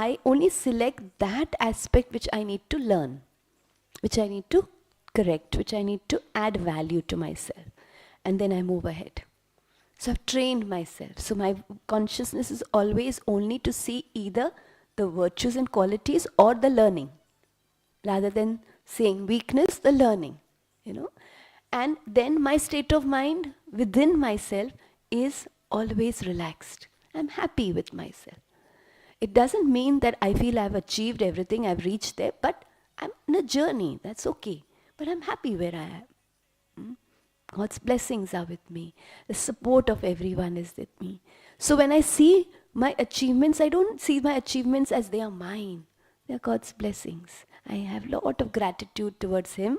[SPEAKER 1] I only select that aspect which I need to learn, which I need to correct, which I need to add value to myself, and then I move ahead. So I've trained myself. So my consciousness is always only to see either the virtues and qualities or the learning, rather than seeing weakness, the learning, you know. And then my state of mind within myself is always relaxed. I'm happy with myself. It doesn't mean that I feel I've achieved everything, I've reached there, but I'm in a journey, that's okay. But I'm happy where I am. God's blessings are with me. The support of everyone is with me. So when I see my achievements, I don't see my achievements as they are mine. They are God's blessings. I have a lot of gratitude towards Him.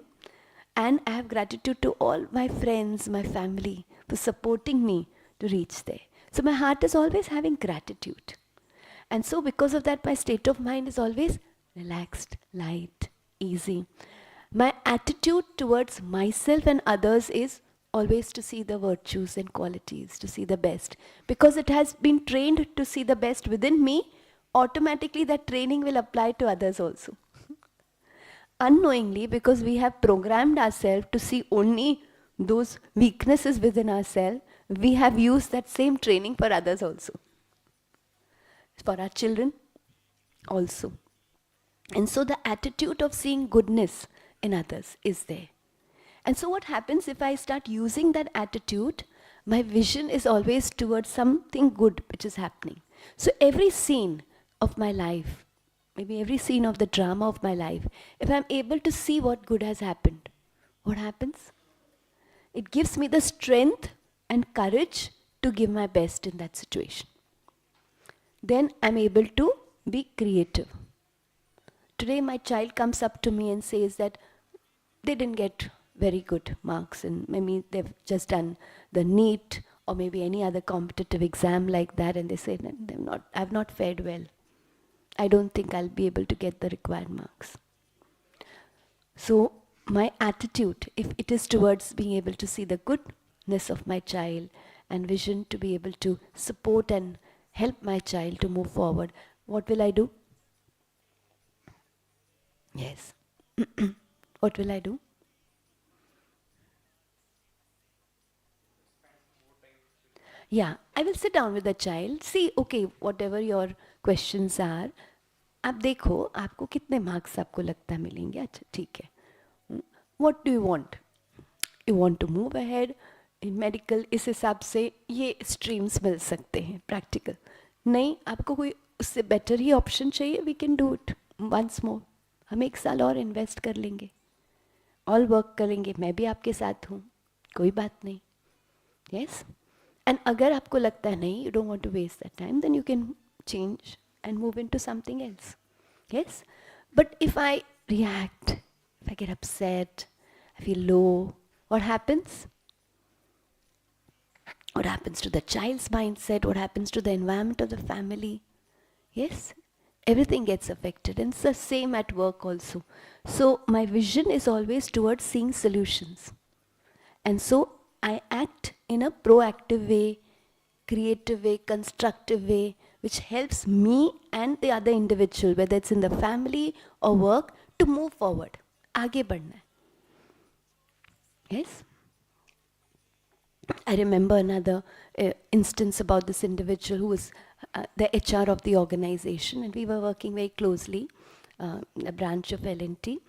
[SPEAKER 1] And I have gratitude to all my friends, my family, for supporting me to reach there. So my heart is always having gratitude. And so because of that, my state of mind is always relaxed, light, easy. My attitude towards myself and others is always to see the virtues and qualities, to see the best. Because it has been trained to see the best within me, automatically that training will apply to others also. Unknowingly, because we have programmed ourselves to see only those weaknesses within ourselves, we have used that same training for others also. For our children also. And so the attitude of seeing goodness in others is there. And so what happens if I start using that attitude, my vision is always towards something good which is happening. So every scene of my life, maybe every scene of the drama of my life, if I'm able to see what good has happened, what happens? It gives me the strength and courage to give my best in that situation. Then I'm able to be creative. Today my child comes up to me and says that they didn't get very good marks and maybe they've just done the NEET or maybe any other competitive exam like that, and they say that I've not fared well. I don't think I'll be able to get the required marks. So my attitude, if it is towards being able to see the goodness of my child and vision to be able to support and help my child to move forward, what will I do? Yes. What will I do? Yeah, I will sit down with the child, see, okay, whatever your questions are, आप देखो आपको कितने marks आपको लगता है मिलेंगे. अच्छा ठीक है. What do you want? You want to move ahead in medical, इस हिसाब से ये streams मिल सकते हैं practical. नहीं, आपको कोई उससे better ही option चाहिए, we can do it once more. हम 1 साल और इन्वेस्ट कर लेंगे, ऑल वर्क करेंगे, मैं भी आपके साथ हूँ, कोई बात नहीं. Yes? And अगर आपको लगता है नहीं, you don't want to waste that time, then you can change and move into something else. Yes? But if I react, if I get upset, I feel low, what happens? What happens to the child's mindset? What happens to the environment of the family? Yes? Everything gets affected. And it's the same at work also. So my vision is always towards seeing solutions. And so I act in a proactive way, creative way, constructive way, which helps me and the other individual, whether it's in the family or work, to move forward. आगे बढ़ना है. Yes? I remember another instance about this individual who was the HR of the organization, and we were working very closely, a branch of L&T.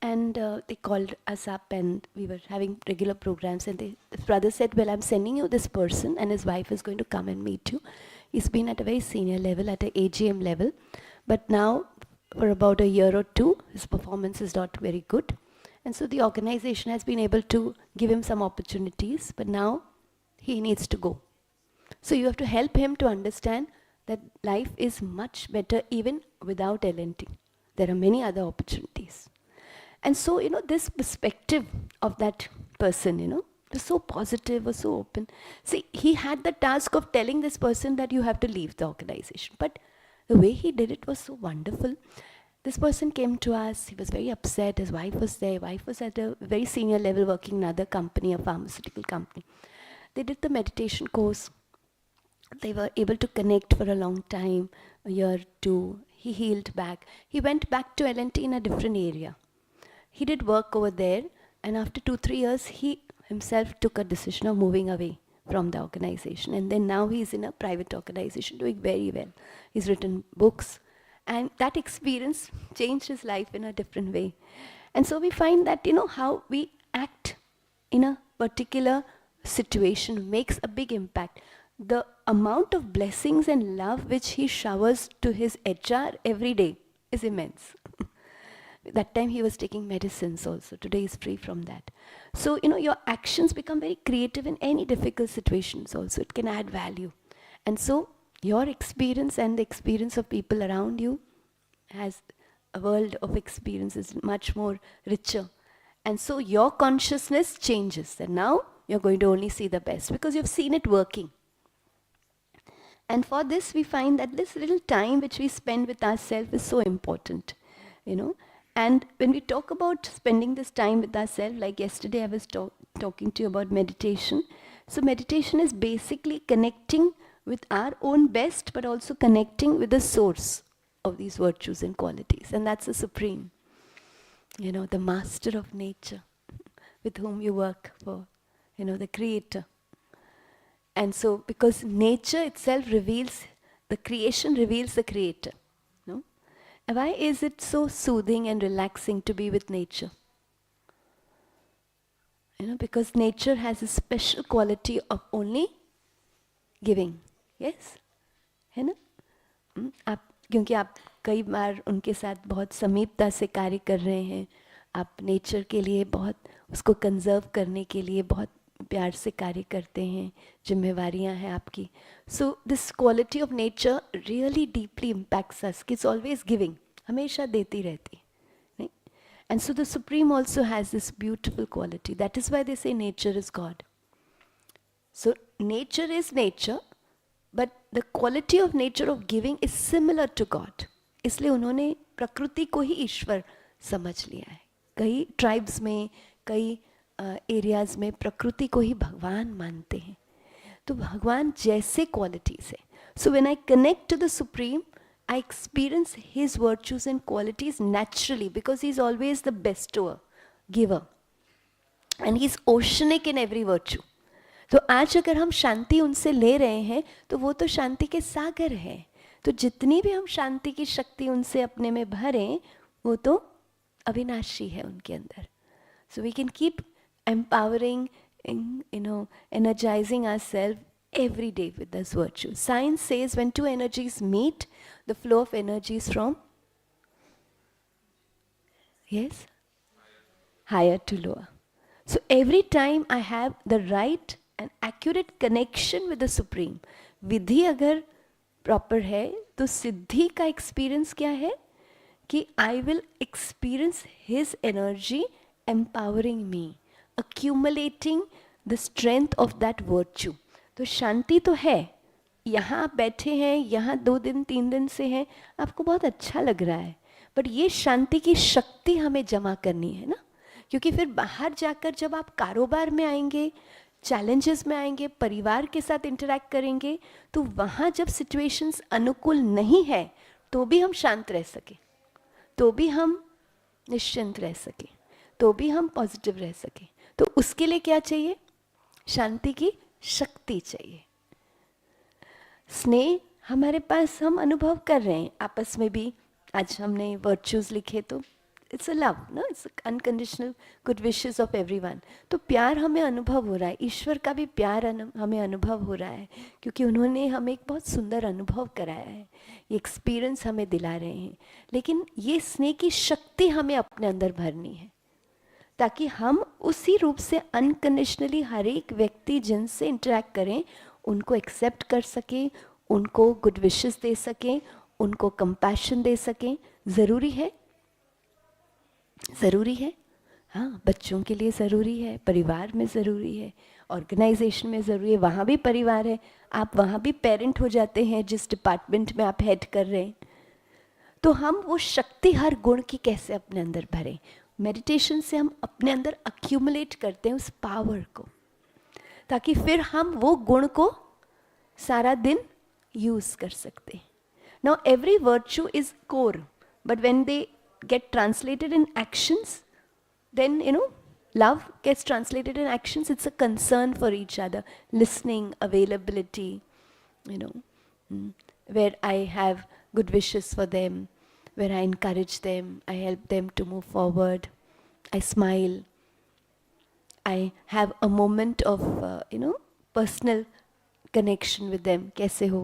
[SPEAKER 1] And they called us up and we were having regular programs, and the brother said, well, I'm sending you this person and his wife is going to come and meet you. He's been at a very senior level, at an AGM level, but now for about a year or two, his performance is not very good. And so the organization has been able to give him some opportunities, but now he needs to go. So you have to help him to understand that life is much better even without L&T. There are many other opportunities. And so, this perspective of that person, was so positive, was so open. See, he had the task of telling this person that you have to leave the organization. But the way he did it was so wonderful. This person came to us, he was very upset, his wife was there, wife was at a very senior level working in another company, a pharmaceutical company. They did the meditation course. They were able to connect for a long time, a year, 2. He healed back. He went back to L&T in a different area. He did work over there, and after 2-3 years, he himself took a decision of moving away from the organization. And then now he's in a private organization doing very well. He's written books, and that experience changed his life in a different way. And so we find that, how we act in a particular situation makes a big impact. The amount of blessings and love which he showers to his HR every day is immense. That time he was taking medicines also. Today he's free from that. So, your actions become very creative in any difficult situations also. It can add value. And so, your experience and the experience of people around you has a world of experiences much more richer. And so, your consciousness changes. And now, you're going to only see the best because you've seen it working. And for this, we find that this little time which we spend with ourselves is so important, And when we talk about spending this time with ourselves, like yesterday I was talking to you about meditation. So meditation is basically connecting with our own best, but also connecting with the source of these virtues and qualities. And that's the supreme, the master of nature with whom you work for, the creator. And so, because nature itself reveals, the creation reveals the creator. Why is it so soothing and relaxing to be with nature? Because nature has a special quality of only giving. Yes? है ना? आप क्योंकि आप कई बार उनके साथ बहुत समीपता से कार्य कर रहे हैं, आप नेचर के लिए बहुत उसको कंजर्व करने के लिए बहुत प्यार से कार्य करते हैं, जिम्मेवारियां हैं आपकी. So this quality of nature really deeply impacts us. It's always giving, हमेशा देती रहती नहीं. And so the supreme also has this beautiful quality. That is why they say nature is God. So nature is nature, but the quality of nature of giving is similar to God. इसलिए उन्होंने प्रकृति को ही ईश्वर समझ लिया है. कई tribes में, कई एरियाज में प्रकृति को ही भगवान मानते हैं. तो भगवान जैसे क्वालिटीज है. So when I connect to the supreme, I experience his virtues and qualities naturally because he's always the bestower, giver. And he's oceanic in every virtue. तो आज अगर हम शांति उनसे ले रहे हैं तो वो तो शांति के सागर हैं. तो जितनी भी हम शांति की शक्ति उनसे अपने में भरें वो तो अविनाशी है उनके अंदर. So we can keep empowering, energizing ourselves every day with this virtue. Science says when two energies meet, the flow of energy is from Yes? Higher to lower. So every time I have the right and accurate connection with the Supreme, विधि अगर proper है तो सिद्धि का experience क्या है कि I will experience His energy empowering me, accumulating the strength of that virtue. तो शांति तो है, यहाँ आप बैठे हैं, यहाँ 2 दिन 3 दिन से हैं, आपको बहुत अच्छा लग रहा है, बट ये शांति की शक्ति हमें जमा करनी है ना, क्योंकि फिर बाहर जाकर जब आप कारोबार में आएंगे, चैलेंजेस में आएंगे, परिवार के साथ इंटरैक्ट करेंगे, तो वहाँ जब सिचुएशंस अनुकूल नहीं है तो भी हम शांत रह सके, तो भी हम निश्चिंत रह सके, तो भी हम पॉजिटिव रह सके. तो उसके लिए क्या चाहिए? शांति की शक्ति चाहिए. स्नेह हमारे पास हम अनुभव कर रहे हैं, आपस में भी आज हमने वर्च्यूज लिखे, तो इट्स अ लव ना, it's unconditional good wishes of everyone. तो प्यार हमें अनुभव हो रहा है, ईश्वर का भी प्यार हमें अनुभव हो रहा है, क्योंकि उन्होंने हमें एक बहुत सुंदर अनुभव कराया है, ये एक्सपीरियंस हमें दिला रहे हैं. लेकिन ये स्नेह की शक्ति हमें अपने अंदर भरनी है, ताकि हम उसी रूप से अनकंडीशनली हर एक व्यक्ति जिनसे इंटरेक्ट करें उनको एक्सेप्ट कर सकें, उनको गुड विशेस दे सकें, उनको कंपैशन दे सकें. ज़रूरी है, ज़रूरी है. हाँ, बच्चों के लिए ज़रूरी है, परिवार में ज़रूरी है, ऑर्गेनाइजेशन में ज़रूरी है, वहाँ भी परिवार है, आप वहाँ भी पेरेंट हो जाते हैं जिस डिपार्टमेंट में आप हेड कर रहे हैं. तो हम वो शक्ति हर गुण की कैसे अपने अंदर भरें? मेडिटेशन से हम अपने अंदर अक्यूमुलेट करते हैं उस पावर को, ताकि फिर हम वो गुण को सारा दिन यूज़ कर सकते हैं. Now every virtue is core, but when they get translated in actions, then love gets translated in actions. It's a concern for each other, listening, availability, where I have good wishes for them, where I encourage them, I help them to move forward, I smile, I have a moment of personal connection with them. कैसे हो?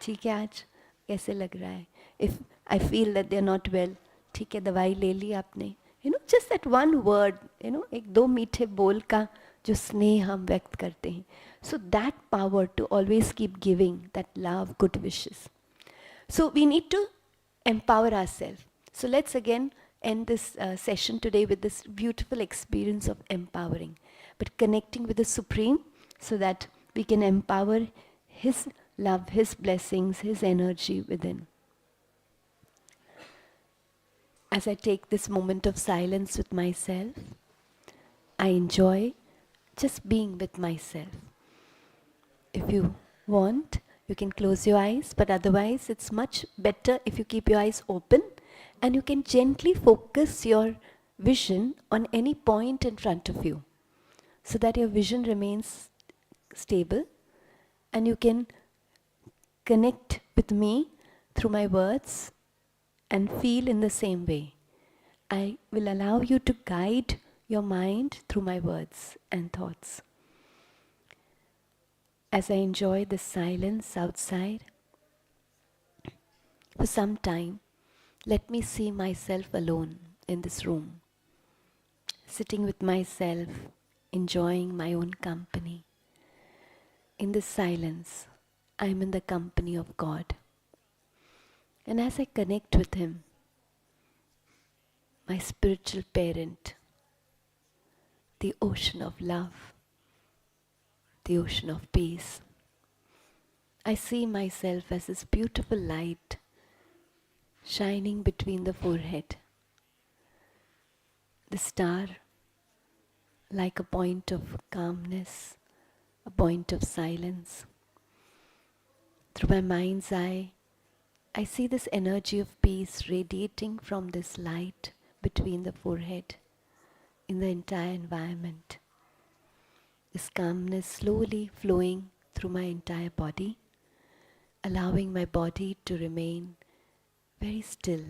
[SPEAKER 1] ठीक है, आज कैसे लग रहा है? If I feel that they're not well, ठीक है, दवाई ले ली आपने, जस्ट दैट वन वर्ड, एक 2 मीठे बोल का जो स्नेह हम व्यक्त करते हैं. So that power to always keep giving that love, good wishes. So we need to empower ourselves. So let's again end this session today with this beautiful experience of empowering, but connecting with the Supreme so that we can empower His love, His blessings, His energy within. As I take this moment of silence with myself, I enjoy just being with myself. If you want, you can close your eyes, but otherwise it's much better if you keep your eyes open and you can gently focus your vision on any point in front of you so that your vision remains stable and you can connect with me through my words and feel in the same way. I will allow you to guide your mind through my words and thoughts. As I enjoy the silence outside, for some time, let me see myself alone in this room, sitting with myself, enjoying my own company. In this silence, I am in the company of God. And as I connect with Him, my spiritual parent, the ocean of love, the ocean of peace, I see myself as this beautiful light shining between the forehead, the star like a point of calmness, a point of silence. Through my mind's eye, I see this energy of peace radiating from this light between the forehead in the entire environment. This calmness slowly flowing through my entire body, allowing my body to remain very still,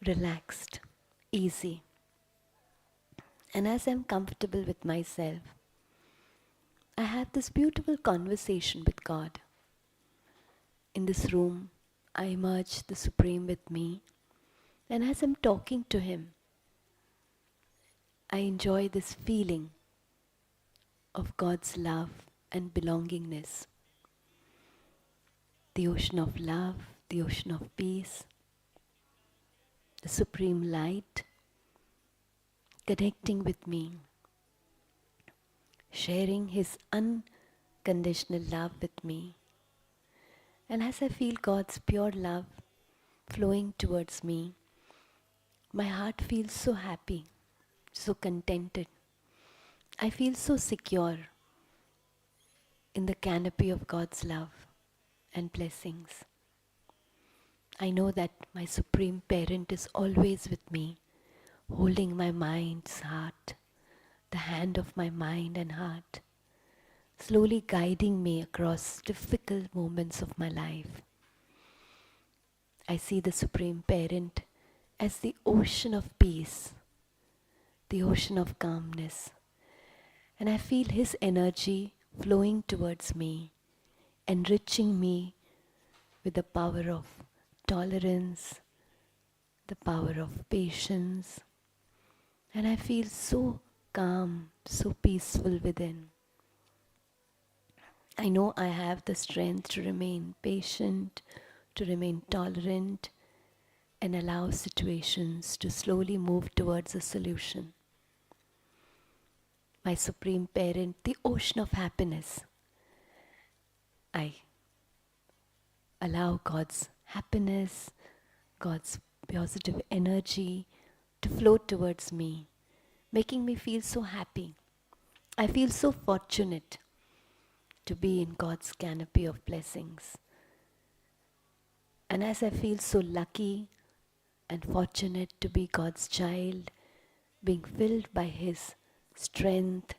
[SPEAKER 1] relaxed, easy. And as I'm comfortable with myself, I have this beautiful conversation with God. In this room, I merge the Supreme with me, And as I'm talking to him, I enjoy this feeling of God's love and belongingness. The ocean of love, the ocean of peace, the supreme light connecting with me, sharing his unconditional love with me. And as I feel God's pure love flowing towards me, my heart feels so happy, so contented. I feel so secure in the canopy of God's love and blessings. I know that my Supreme Parent is always with me, holding my mind's heart, the hand of my mind and heart, slowly guiding me across difficult moments of my life. I see the Supreme Parent as the ocean of peace, the ocean of calmness, and I feel his energy flowing towards me, enriching me with the power of tolerance, the power of patience, and I feel so calm, so peaceful within. I know I have the strength to remain patient, to remain tolerant, and allow situations to slowly move towards a solution. My Supreme Parent, the ocean of happiness, I allow God's happiness, God's positive energy to flow towards me, making me feel so happy. I feel so fortunate to be in God's canopy of blessings. And as I feel so lucky and fortunate to be God's child, being filled by His strength,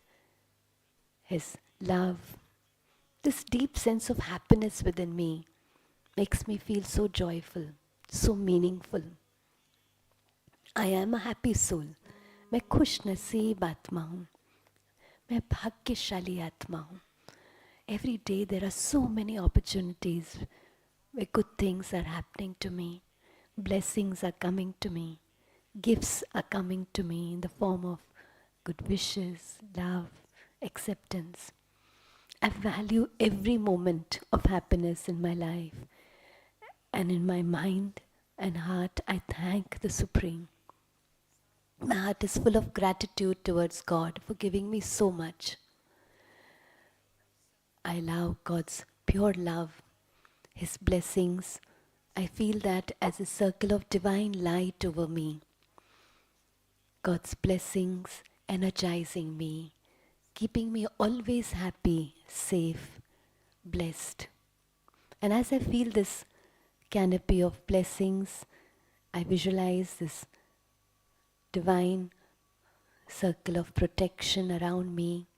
[SPEAKER 1] His love, this deep sense of happiness within me makes me feel so joyful, so meaningful. I am a happy soul. मैं खुश नसीब आत्मा हूँ. मैं भाग्यशाली आत्मा हूँ. Every day there are so many opportunities where good things are happening to me. Blessings are coming to me. Gifts are coming to me in the form of good wishes, love, acceptance. I value every moment of happiness in my life. And in my mind and heart, I thank the Supreme. My heart is full of gratitude towards God for giving me so much. I allow God's pure love, His blessings. I feel that as a circle of divine light over me. God's blessings energizing me, keeping me always happy, safe, blessed. And as I feel this canopy of blessings, I visualize this divine circle of protection around me,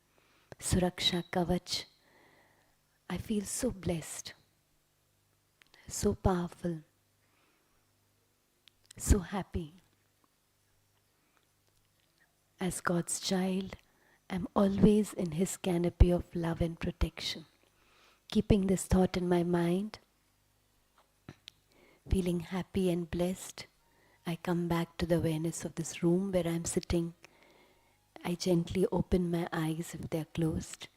[SPEAKER 1] Suraksha Kavach. I feel so blessed, so powerful, so happy. As God's child, I'm always in His canopy of love and protection. Keeping this thought in my mind, feeling happy and blessed, I come back to the awareness of this room where I'm sitting. I gently open my eyes if they're closed,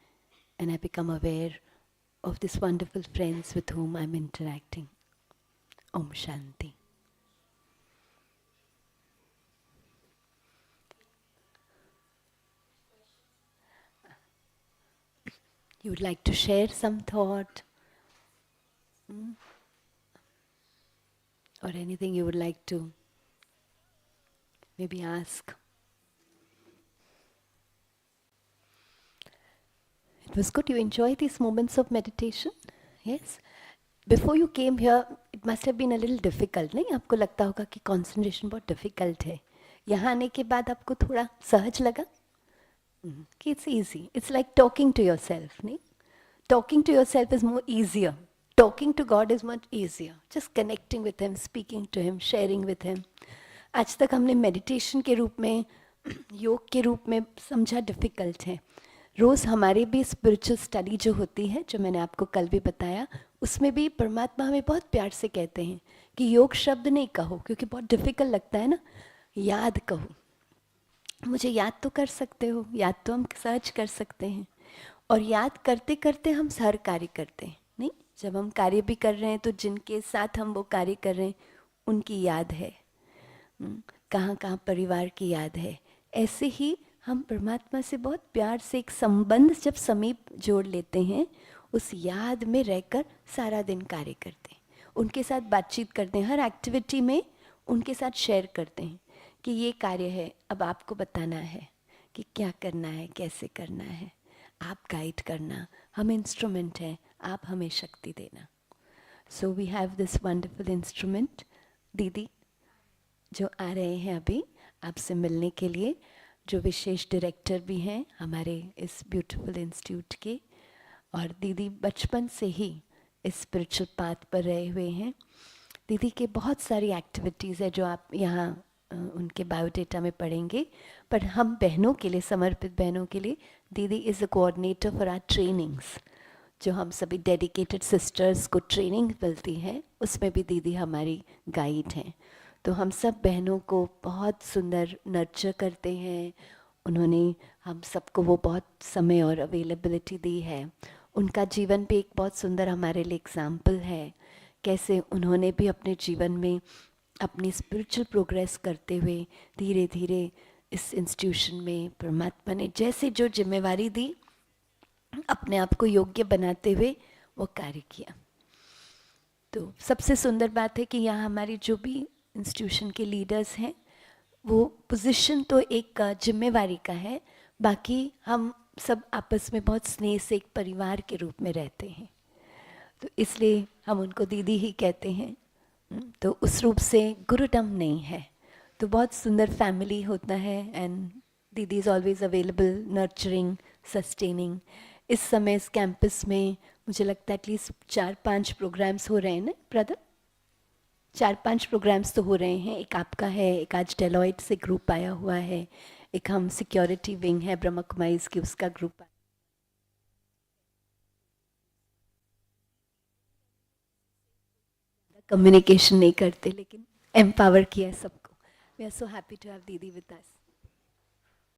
[SPEAKER 1] and I become aware of these wonderful friends with whom I'm interacting. Om Shanti. You would like to share some thought? Or anything you would like to maybe ask? It was good. You enjoyed these moments of meditation? Yes? Before you came here, it must have been a little difficult, नहीं? आपको लगता होगा कि concentration बहुत difficult है. यहाँ आने के बाद आपको थोड़ा सहज लगा? कि it's easy. It's like talking to yourself, नहीं? Talking to yourself is more easier. Talking to God is much easier. Just connecting with Him, speaking to Him, sharing with Him. आज तक हमने meditation के रूप में, योग के रूप में समझा difficult है. रोज़ हमारे भी spiritual study जो होती है, जो मैंने आपको कल भी बताया, उसमें भी परमात्मा हमें बहुत प्यार से कहते हैं कि योग शब्द नहीं कहो, क्योंकि बहुत डिफिकल्ट लगता है ना, याद कहो। मुझे याद तो कर सकते हो, याद तो हम सहज कर सकते हैं, और याद करते करते हम हर कार्य करते हैं। नहीं, जब हम कार्य भी कर रहे हैं तो जिनके साथ हम वो कार्य कर रहे हैं उनकी याद है, कहाँ कहाँ परिवार की याद है। ऐसे ही हम परमात्मा से बहुत प्यार से एक संबंध जब समीप जोड़ लेते हैं, उस याद में रहकर सारा दिन कार्य करते हैं, उनके साथ बातचीत करते हैं, हर एक्टिविटी में उनके साथ शेयर करते हैं कि ये कार्य है, अब आपको बताना है कि क्या करना है, कैसे करना है, आप गाइड करना, हम इंस्ट्रूमेंट हैं, आप हमें शक्ति देना। So we have this wonderful instrument. Didi जो आ रहे हैं अभी आपसे मिलने के लिए, जो विशेष डायरेक्टर भी हैं हमारे इस ब्यूटीफुल इंस्टीट्यूट के, और दीदी बचपन से ही इस स्पिरिचुअल पाथ पर रहे हुए हैं। दीदी के बहुत सारी एक्टिविटीज़ है जो आप यहाँ उनके बायोडेटा में पढ़ेंगे, पर हम बहनों के लिए, समर्पित बहनों के लिए, Didi is a coordinator for our trainings. जो हम सभी डेडिकेटेड सिस्टर्स को ट्रेनिंग मिलती है, उसमें भी दीदी हमारी गाइड हैं। तो हम सब बहनों को बहुत सुंदर नर्चर करते हैं। उन्होंने हम सबको वो बहुत समय और अवेलेबिलिटी दी है। उनका जीवन भी एक बहुत सुंदर हमारे लिए एग्जाम्पल है, कैसे उन्होंने भी अपने जीवन में अपनी स्पिरिचुअल प्रोग्रेस करते हुए धीरे धीरे इस इंस्टीट्यूशन में परमात्मा ने जैसे जो जिम्मेवारी दी, अपने आप को योग्य बनाते हुए वो कार्य किया। तो सबसे सुंदर बात है कि यहाँ हमारी जो भी इंस्टीट्यूशन के लीडर्स हैं, वो पोजीशन तो एक जिम्मेवारी का है, बाकी हम सब आपस में बहुत स्नेह से एक परिवार के रूप में रहते हैं, तो इसलिए हम उनको दीदी ही कहते हैं। तो उस रूप से गुरुडम नहीं है, तो बहुत सुंदर फैमिली होता है। एंड दीदी is always available, nurturing, sustaining. इस समय इस कैंपस में मुझे लगता है एटलीस्ट 4-5 प्रोग्राम्स हो रहे हैं ना ब्रदर, 4-5 प्रोग्राम्स तो हो रहे हैं। एक आपका है, एक आज डेलॉइट से ग्रुप आया हुआ है, एक हम सिक्योरिटी विंग है ब्रह्मा कुमारीज की, उसका ग्रुप। कम्युनिकेशन नहीं करते, लेकिन एम्पावर किया है सबको। We are so happy to have Didi with us.